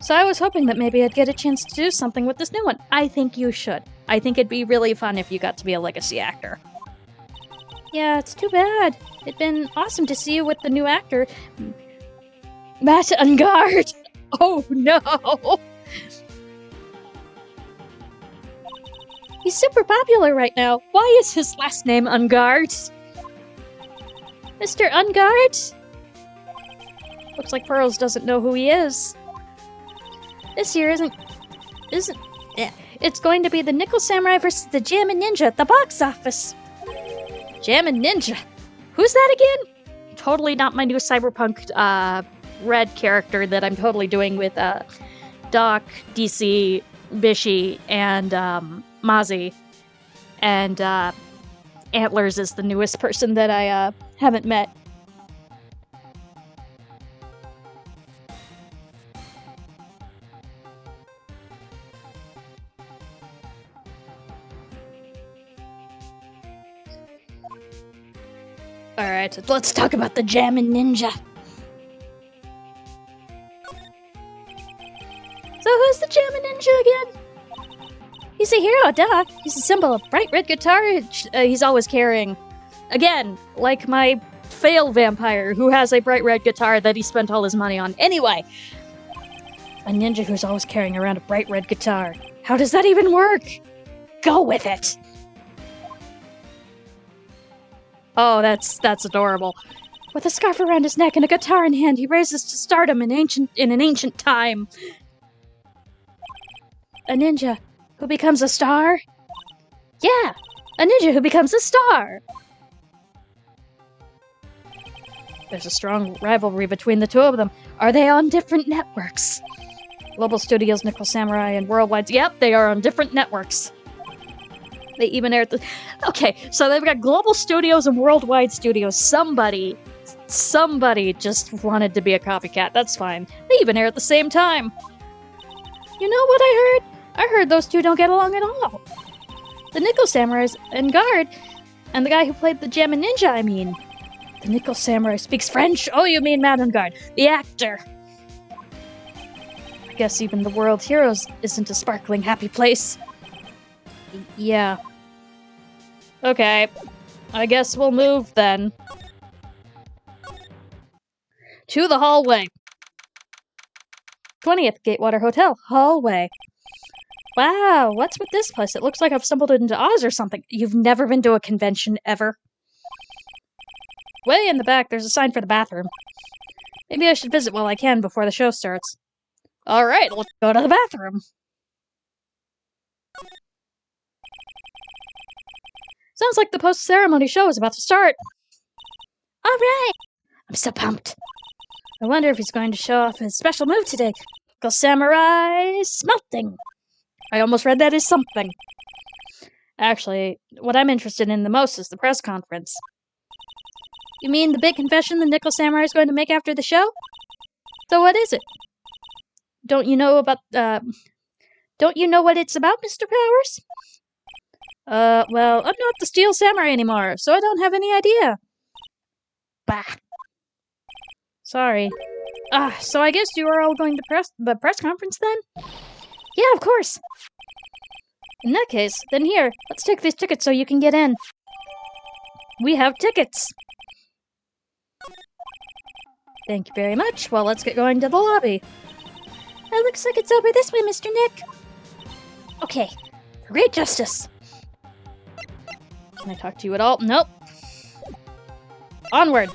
A: So I was hoping that maybe I'd get a chance to do something with this new one. I think you should. I think it'd be really fun if you got to be a legacy actor.
B: Yeah, it's too bad. It'd been awesome to see you with the new actor,
A: Matt Ungard! Oh no! He's super popular right now. Why is his last name Ungard?
B: Mr. Ungard?
A: Looks like Pearls doesn't know who he is.
B: This year it's going to be the Nickel Samurai versus the Jammin' Ninja at the box office.
A: Jammin' Ninja? Who's that again? Totally not my new Cyberpunk red character that I'm totally doing with Doc, DC, Bishi, and Mozzie. And Antlers is the newest person that I haven't met. Alright, let's talk about the Jammin' Ninja.
B: So who's the Jammin' Ninja again?
A: He's a hero, duh. He's a symbol of bright red guitar he's always carrying. Again, like my fail vampire who has a bright red guitar that he spent all his money on. Anyway, a ninja who's always carrying around a bright red guitar. How does that even work? Go with it! Oh, that's adorable. With a scarf around his neck and a guitar in hand, he raises to stardom in an ancient time. A ninja who becomes a star? Yeah, a ninja who becomes a star! There's a strong rivalry between the two of them. Are they on different networks? Global Studios, Nickel Samurai, and Worldwide. Yep, they are on different networks. They even aired the... Okay, so they've got Global Studios and Worldwide Studios. Somebody just wanted to be a copycat. That's fine. They even air at the same time. You know what I heard? I heard those two don't get along at all. The Nickel Samurai and Guard, and the guy who played the Jammin' Ninja, I mean. The Nickel Samurai speaks French? Oh, you mean Matt Ungard, the actor. I guess even the World Heroes isn't a sparkling happy place. Yeah. Okay. I guess we'll move then. To the hallway. 20th Gatewater Hotel, hallway. Wow, what's with this place? It looks like I've stumbled into Oz or something. You've never been to a convention ever? Way in the back, there's a sign for the bathroom. Maybe I should visit while I can before the show starts. Alright, let's go to the bathroom. Sounds like the post-ceremony show is about to start. Alright! I'm so pumped. I wonder if he's going to show off his special move today. Nickel Samurai Smelting. I almost read that as something. Actually, what I'm interested in the most is the press conference. You mean the big confession the Nickel Samurai is going to make after the show? So what is it? Don't you know what it's about, Mr. Powers? Well, I'm not the Steel Samurai anymore, so I don't have any idea. Bah. Sorry. So I guess you are all going to the press conference then? Yeah, of course. In that case, then here, let's take these tickets so you can get in. We have tickets. Thank you very much. Well, let's get going to the lobby.
B: It looks like it's over this way, Mr. Nick.
A: Okay. For great justice. Can I talk to you at all? Nope. Onward.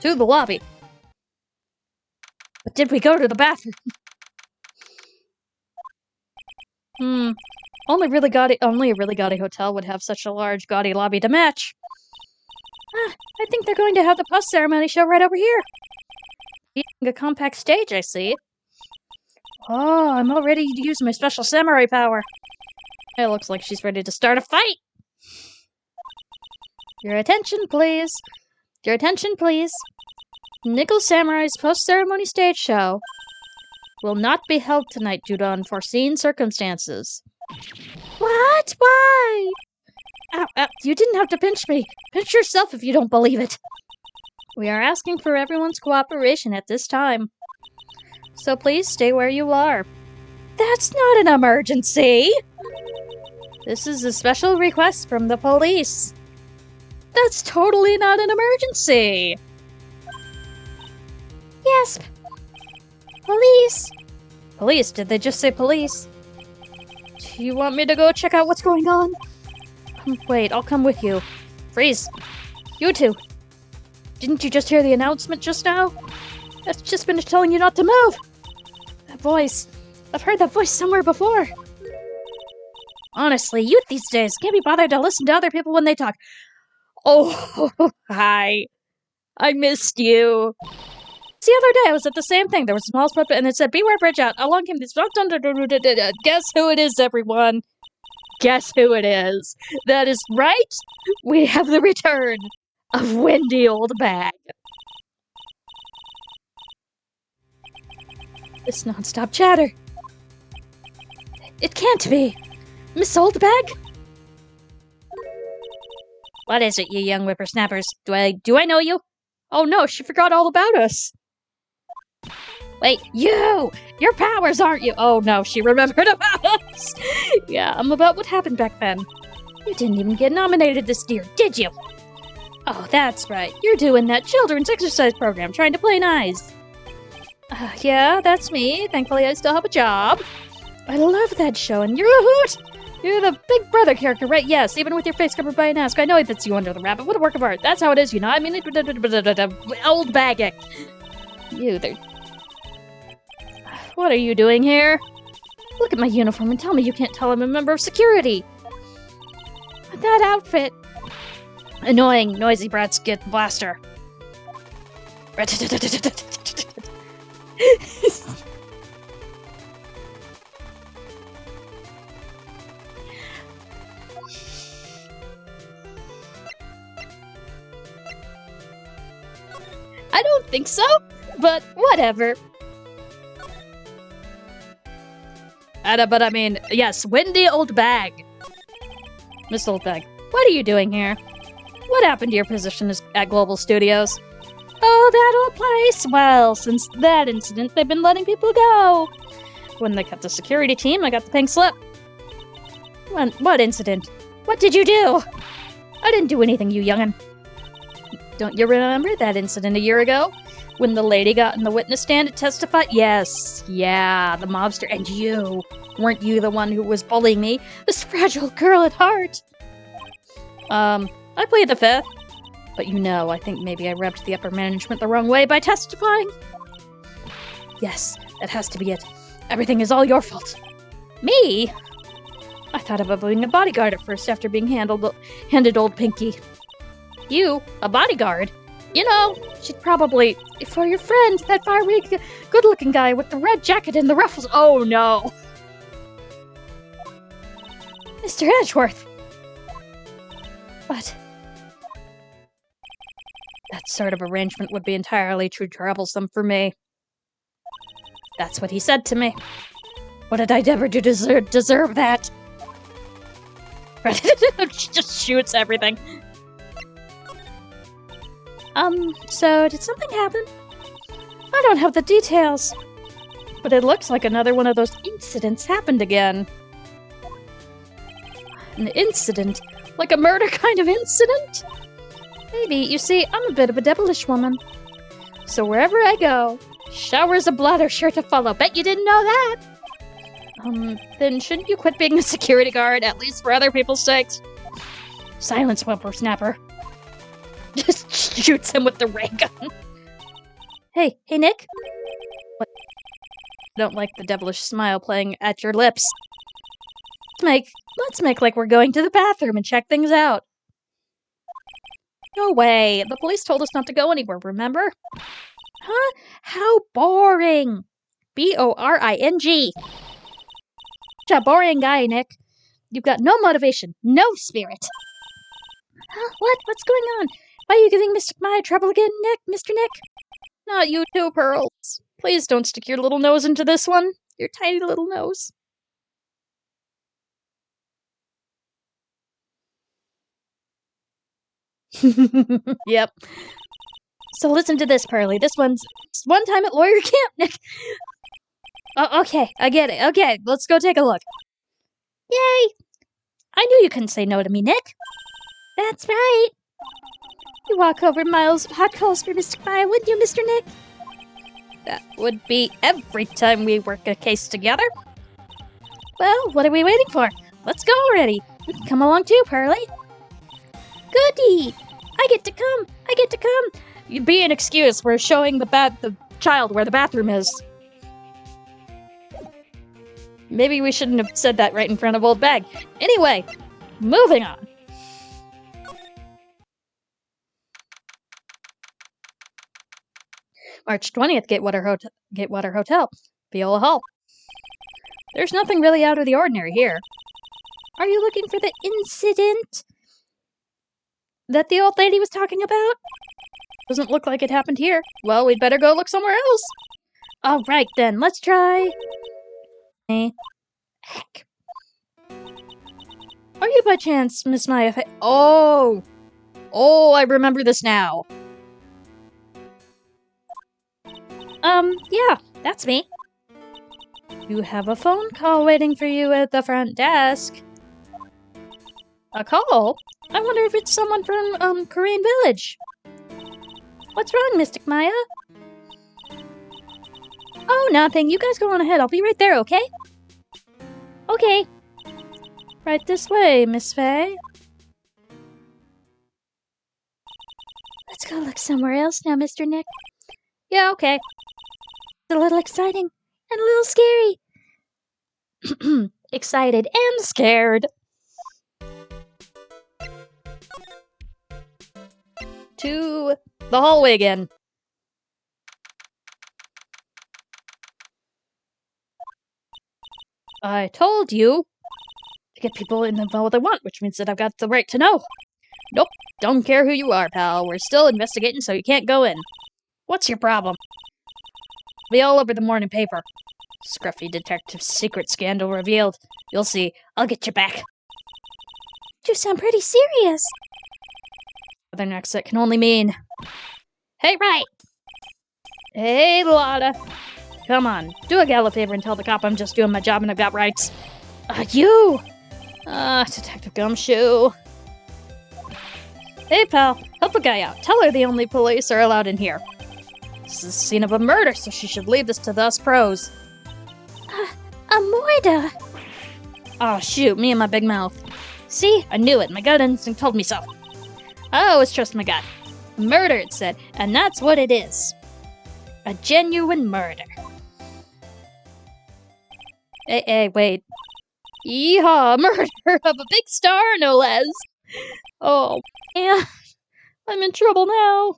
A: To the lobby. But did we go to the bathroom? Only a really gaudy hotel would have such a large, gaudy lobby to match. I think they're going to have the post-ceremony show right over here. Using a compact stage, I see. Oh, I'm all ready to use my special samurai power. It looks like she's ready to start a fight. Your attention, please. Your attention, please. Nickel Samurai's post-ceremony stage show will not be held tonight due to unforeseen circumstances. What? Why? Ow, ow, you didn't have to pinch me. Pinch yourself if you don't believe it. We are asking for everyone's cooperation at this time. So please stay where you are. That's not an emergency! This is a special request from the police. That's totally not an emergency!
B: Yes. Police.
A: Police? Did they just say police? Do you want me to go check out what's going on? Wait, I'll come with you. Freeze. You two. Didn't you just hear the announcement just now? That's just finished telling you not to move. That voice. I've heard that voice somewhere before. Honestly, youth these days can't be bothered to listen to other people when they talk. Oh, hi. I missed you. The other day, I was at the same thing. There was a small spot, and it said, "Beware, bridge out." Along came this. Guess who it is, everyone? Guess who it is? That is right. We have the return of Wendy Oldbag. This non-stop chatter. It can't be. Miss Oldbag? What is it, you young whippersnappers? Do I know you? Oh no, she forgot all about us. Wait, you! Your powers, aren't you? Oh no, she remembered about us! Yeah, about what happened back then. You didn't even get nominated this year, did you? Oh, that's right. You're doing that children's exercise program, trying to play nice. Yeah, that's me. Thankfully, I still have a job. I love that show, and you're a hoot! You're the Big Brother character, right? Yes, even with your face covered by a mask. I know it fits you under the rabbit. What a work of art. That's how it is, you know? I mean, old bagging. You, there. What are you doing here? Look at my uniform and tell me you can't tell I'm a member of security. That outfit. Annoying, noisy brats get blaster. I don't think so, but whatever. But I mean, yes, Wendy Oldbag. Miss Oldbag, what are you doing here? What happened to your position at Global Studios? Oh, that old place! Well, since that incident, they've been letting people go. When they cut the security team, I got the pink slip. What incident? What did you do? I didn't do anything, you young'un. Don't you remember that incident a year ago? When the lady got in the witness stand to testify? Yes, yeah, the mobster, and you. Weren't you the one who was bullying me? This fragile girl at heart. I played the fifth. But you know, I think maybe I rubbed the upper management the wrong way by testifying. Yes, that has to be it. Everything is all your fault. Me? I thought about being a bodyguard at first after being handed old Pinky. You? A bodyguard? You know, she'd probably... For your friend, that fiery, good-looking guy with the red jacket and the ruffles. Oh, no. Mr. Edgeworth. But... that sort of arrangement would be entirely too troublesome for me. That's what he said to me. What did I ever do to deserve that? She just shoots everything. So did something happen? I don't have the details. But it looks like another one of those incidents happened again. An incident? Like a murder kind of incident? Maybe. You see, I'm a bit of a devilish woman. So wherever I go, showers of blood are sure to follow. Bet you didn't know that! Then shouldn't you quit being a security guard, at least for other people's sakes? Silence, whippersnapper. Just shoots him with the ray gun. Hey, Nick? What? I don't like the devilish smile playing at your lips. Let's make like we're going to the bathroom and check things out. No way. The police told us not to go anywhere, remember? Huh? How boring. B-O-R-I-N-G. Such a boring guy, Nick. You've got no motivation, no spirit. Huh? What? What's going on? Why are you giving Mr. Maya trouble again, Nick? Mr. Nick? Not you too, Pearls. Please don't stick your little nose into this one. Your tiny little nose. Yep. So listen to this, Pearly. This one's one time at lawyer camp, Nick. Oh, okay, I get it. Okay, let's go take a look. Yay! I knew you couldn't say no to me, Nick. That's right. You walk over miles of hot coals for Mr. Maya, wouldn't you, Mr. Nick? That would be every time we work a case together. Well, what are we waiting for? Let's go already. You can come along too, Pearly. Goody! I get to come! I get to come! You'd be an excuse. We're showing the child where the bathroom is. Maybe we shouldn't have said that right in front of Old Bag. Anyway, moving on. March 20th, Gatewater Hotel, Viola Hall. There's nothing really out of the ordinary here. Are you looking for the incident that the old lady was talking about? Doesn't look like it happened here. Well, we'd better go look somewhere else. All right, then. Let's try... Heck. Are you by chance, Miss Maya? Oh, I remember this now. Yeah, that's me. You have a phone call waiting for you at the front desk. A call? I wonder if it's someone from, Korean Village. What's wrong, Mystic Maya? Oh, nothing. You guys go on ahead. I'll be right there, okay? Okay. Right this way, Miss Faye. Let's go look somewhere else now, Mr. Nick. Yeah, okay. It's a little exciting and a little scary. Excited and scared. To the hallway again. I told you to get people in the what they want, which means that I've got the right to know. Nope, don't care who you are, pal. We're still investigating, so you can't go in. What's your problem? Be all over the morning paper. Scruffy detective's secret scandal revealed. You'll see. I'll get you back.
B: You sound pretty serious.
A: Other accent can only mean... Hey, right! Hey, Lotta. Come on, do a gal a favor and tell the cop I'm just doing my job and I've got rights. You! Detective Gumshoe. Hey, pal, help a guy out. Tell her the only police are allowed in here. This is the scene of a murder, so she should leave this to us pros.
B: Amoida!
A: Oh, shoot, me and my big mouth. See, I knew it. My gut instinct told me so. I always trust my gut. Murder, it said, and that's what it is. A genuine murder. Hey, wait. Yeehaw, murder of a big star, no less. Oh, man. I'm in trouble now.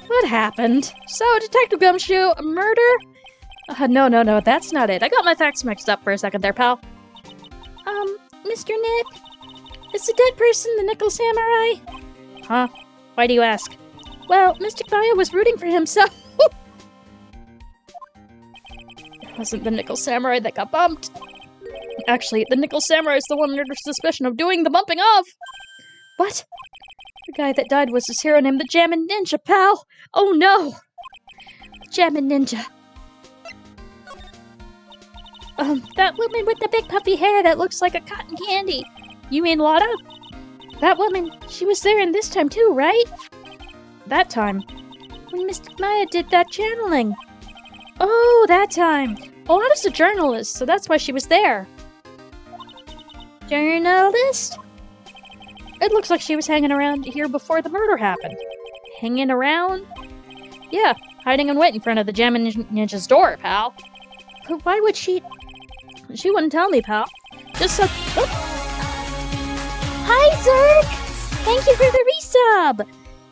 A: What happened? So, Detective Gumshoe, a murder? No, that's not it. I got my facts mixed up for a second there, pal.
B: Mr. Nick? Is the dead person the Nickel Samurai?
A: Huh? Why do you ask?
B: Well, Mystic Maya was rooting for himself.
A: It wasn't the Nickel Samurai that got bumped. Actually, the Nickel Samurai is the one under suspicion of doing the bumping off. What? The guy that died was his hero named the Jammin' Ninja, pal. Oh no!
B: Jammin' Ninja. That woman with the big puffy hair that looks like a cotton candy.
A: You mean Lotta?
B: That woman, she was there in this time too, right?
A: That time?
B: When Mystic Maya did that channeling.
A: Oh, that time. Oh, Lotta's a journalist, so that's why she was there.
B: Journalist?
A: It looks like she was hanging around here before the murder happened. Hanging around? Yeah, hiding and waiting in front of the Jammin' Ninja's door, pal. But why would she... She wouldn't tell me, pal. Just so... Oh.
B: Hi, Zerk! Thank you for the resub!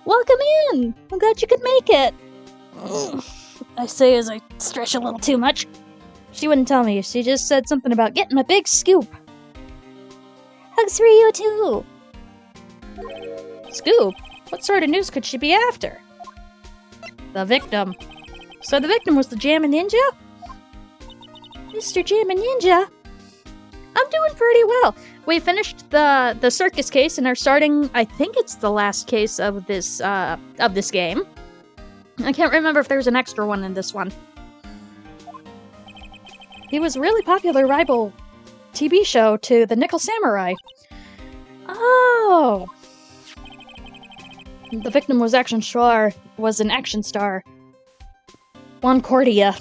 B: Welcome in! I'm glad you could make it.
A: I say as I stretch a little too much. She wouldn't tell me. She just said something about getting a big scoop.
B: Hugs for you, too!
A: Scoop? What sort of news could she be after? The victim. So the victim was the Jammin' Ninja?
B: Mr. Jammin' Ninja?
A: I'm doing pretty well. We finished the circus case and are starting, I think it's the last case of this game. I can't remember if there's an extra one in this one. He was a really popular rival TV show to the Nickel Samurai. Oh. The victim was an action star. Juan Cordia.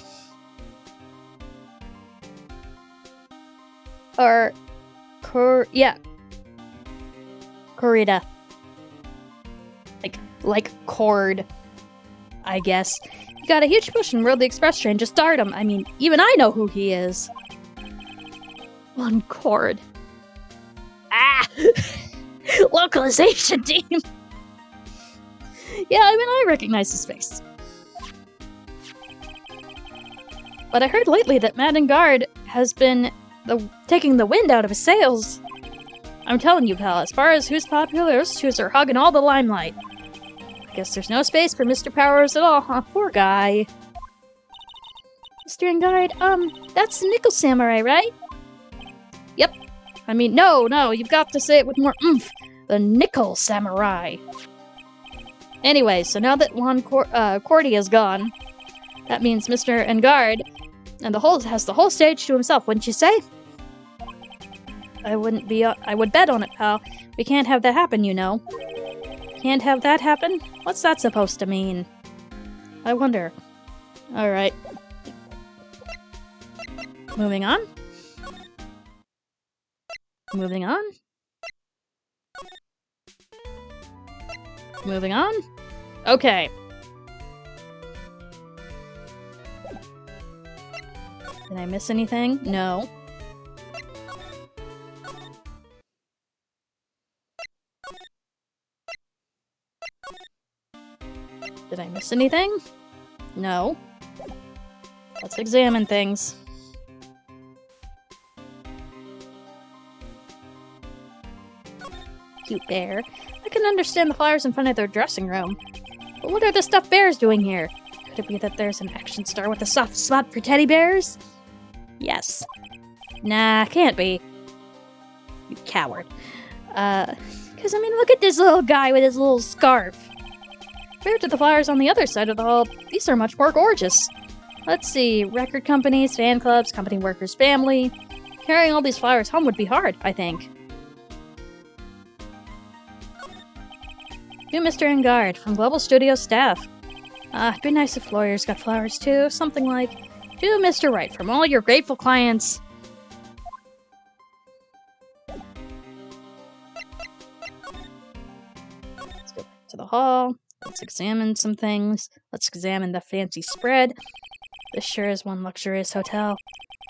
A: Corrida. Like cord, I guess. He got a huge push and rode the express train to stardom. I mean, even I know who he is. One cord. Ah! Localization team! Yeah, I mean, I recognize his face. But I heard lately that Madden Guard has been taking the wind out of his sails. I'm telling you, pal, as far as who's popular, those two are hogging all the limelight. I guess there's no space for Mr. Powers at all, huh? Poor guy.
B: Mr. Engard, that's the Nickel Samurai, right?
A: Yep. I mean, no, you've got to say it with more oomph. The Nickel Samurai. Anyway, so now that Juan Cordia is gone, that means Mr. Engard has the whole stage to himself, wouldn't you say? I would bet on it, pal. We can't have that happen, you know. Can't have that happen? What's that supposed to mean? I wonder. Alright. Moving on. Moving on. Moving on. Okay. Did I miss anything? No. Did I miss anything? No. Let's examine things. Cute bear. I can understand the flowers in front of their dressing room. But what are the stuffed bears doing here? Could it be that there's an action star with a soft spot for teddy bears? Yes. Nah, can't be. You coward. Because, I mean, look at this little guy with his little scarf. Compared to the flowers on the other side of the hall, these are much more gorgeous. Let's see, record companies, fan clubs, company workers' family. Carrying all these flowers home would be hard, I think. To Mr. Engard, from Global Studio staff. It'd be nice if lawyers got flowers too. Something like, to Mr. Wright, from all your grateful clients. Let's go back to the hall. Let's examine some things. Let's examine the fancy spread. This sure is one luxurious hotel.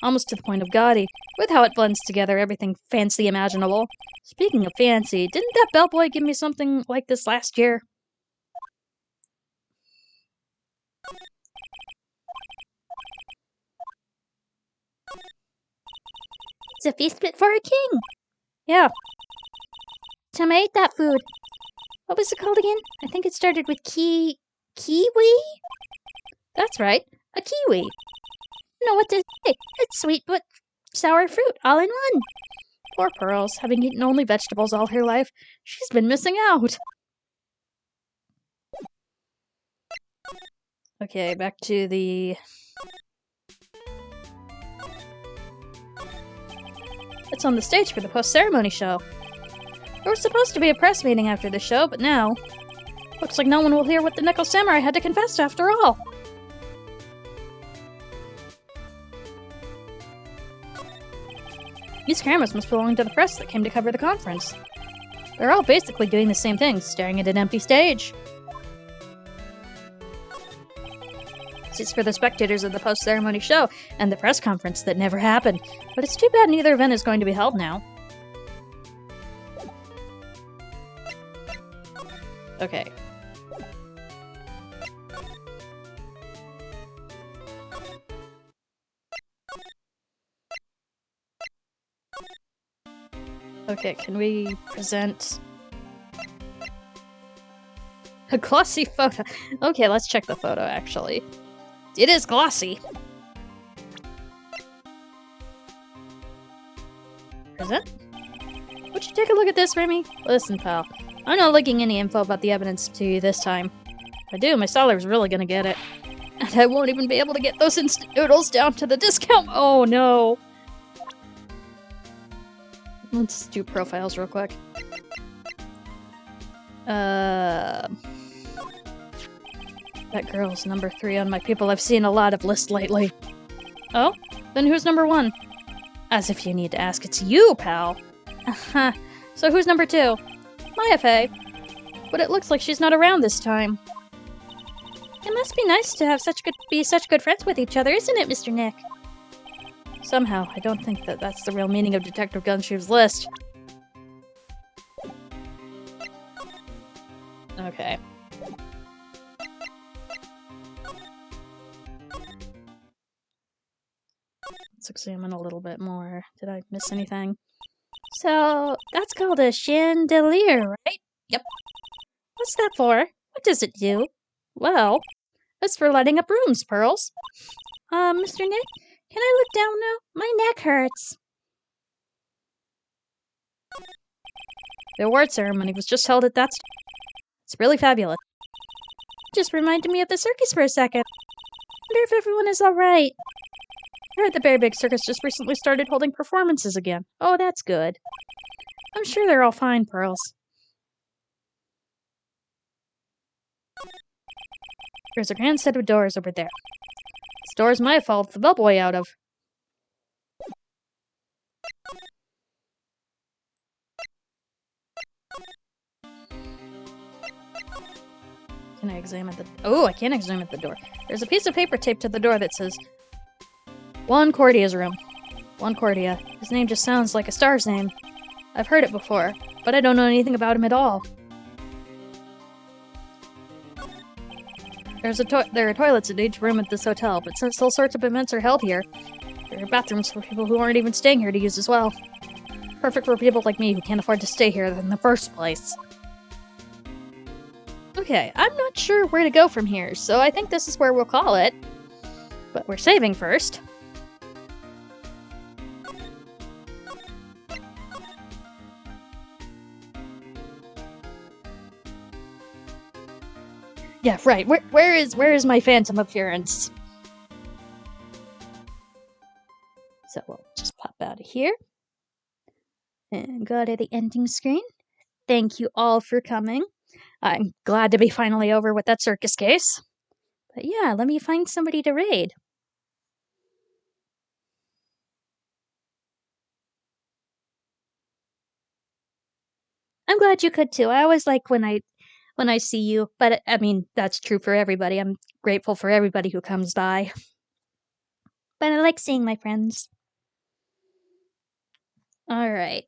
A: Almost to the point of gaudy, with how it blends together everything fancy imaginable. Speaking of fancy, didn't that bellboy give me something like this last year?
B: It's a feast fit for a king.
A: Yeah.
B: Time I ate that food. What was it called again? I think it started with kiwi?
A: That's right. A kiwi.
B: I don't know what to say. It's sweet but sour fruit all in one.
A: Poor Pearls, having eaten only vegetables all her life. She's been missing out. Okay, back to the... It's on the stage for the post-ceremony show. There was supposed to be a press meeting after the show, but now... Looks like no one will hear what the Nickel Samurai had to confess after all. These cameras must belong to the press that came to cover the conference. They're all basically doing the same thing, staring at an empty stage. Seats for the spectators of the post-ceremony show and the press conference that never happened. But it's too bad neither event is going to be held now. Okay. Okay, can we present a glossy photo? Okay, let's check the photo, actually. It is glossy. Present? Would you take a look at this, Remy? Listen, pal. I'm not leaking any info about the evidence to you this time. If I do, my seller's really gonna get it. And I won't even be able to get those instant noodles down to the discount. Oh, no. Let's do profiles real quick. That girl's number 3 on my people I've seen a lot of list lately. Oh? Then who's number 1? As if you need to ask, it's you, pal. So who's number 2? Maya Fey. But it looks like she's not around this time. It must be nice to have be such good friends with each other, isn't it, Mr. Nick? Somehow, I don't think that that's the real meaning of Detective Gumshoe's list. Okay. Let's examine a little bit more. Did I miss anything? So, that's called a chandelier, right? Yep. What's that for? What does it do? Well, it's for lighting up rooms, Pearls. Mr. Nick, can I look down now? My neck hurts. The award ceremony was just held at that It's really fabulous. Just reminded me of the circus for a second. Wonder if everyone is alright. I heard the Berry Big Circus just recently started holding performances again. Oh, that's good. I'm sure they're all fine, Pearls. There's a grand set of doors over there. This door's my fault, the bellboy out of. Can I examine the... Oh, I can't examine the door. There's a piece of paper taped to the door that says... Juan Cordia's room. Juan Cordia. His name just sounds like a star's name. I've heard it before, but I don't know anything about him at all. There are toilets in each room at this hotel, but since all sorts of events are held here, there are bathrooms for people who aren't even staying here to use as well. Perfect for people like me who can't afford to stay here in the first place. Okay, I'm not sure where to go from here, so I think this is where we'll call it. But we're saving first. Yeah, right. Where is my phantom appearance? So we'll just pop out of here. And go to the ending screen. Thank you all for coming. I'm glad to be finally over with that circus case. But yeah, let me find somebody to raid. I'm glad you could too. I always like when I see you, but I mean, that's true for everybody. I'm grateful for everybody who comes by. But I like seeing my friends. Alright.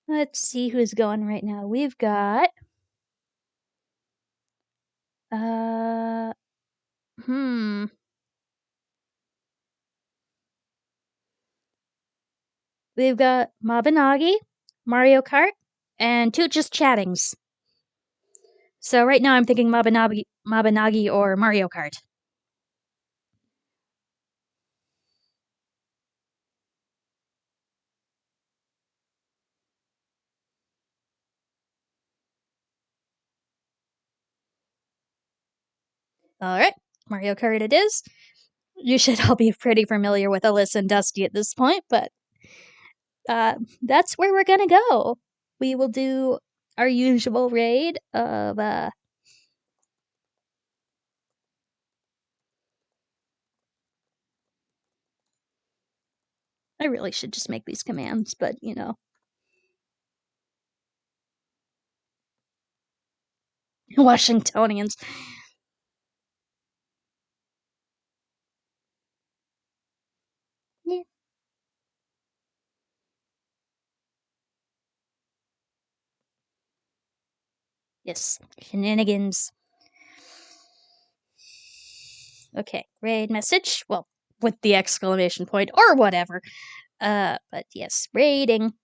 A: Let's see who's going right now. We've got... We've got Mabinagi, Mario Kart, and 2 just chattings. So right now I'm thinking Mabinagi or Mario Kart. Alright, Mario Kart it is. You should all be pretty familiar with Alyssa and Dusty at this point, but that's where we're gonna go. We will do our usual raid of I really should just make these commands, but you know. Washingtonians.
B: Yeah.
A: Yes, shenanigans. Okay, raid message. Well, with the exclamation point or whatever. But yes, raiding.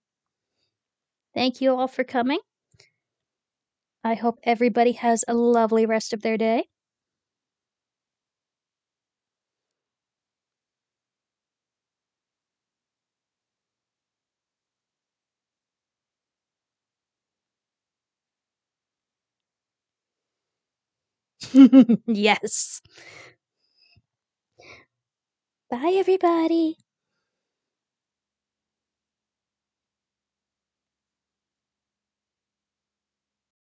A: Thank you all for coming. I hope everybody has a lovely rest of their day. Yes.
B: Bye, everybody.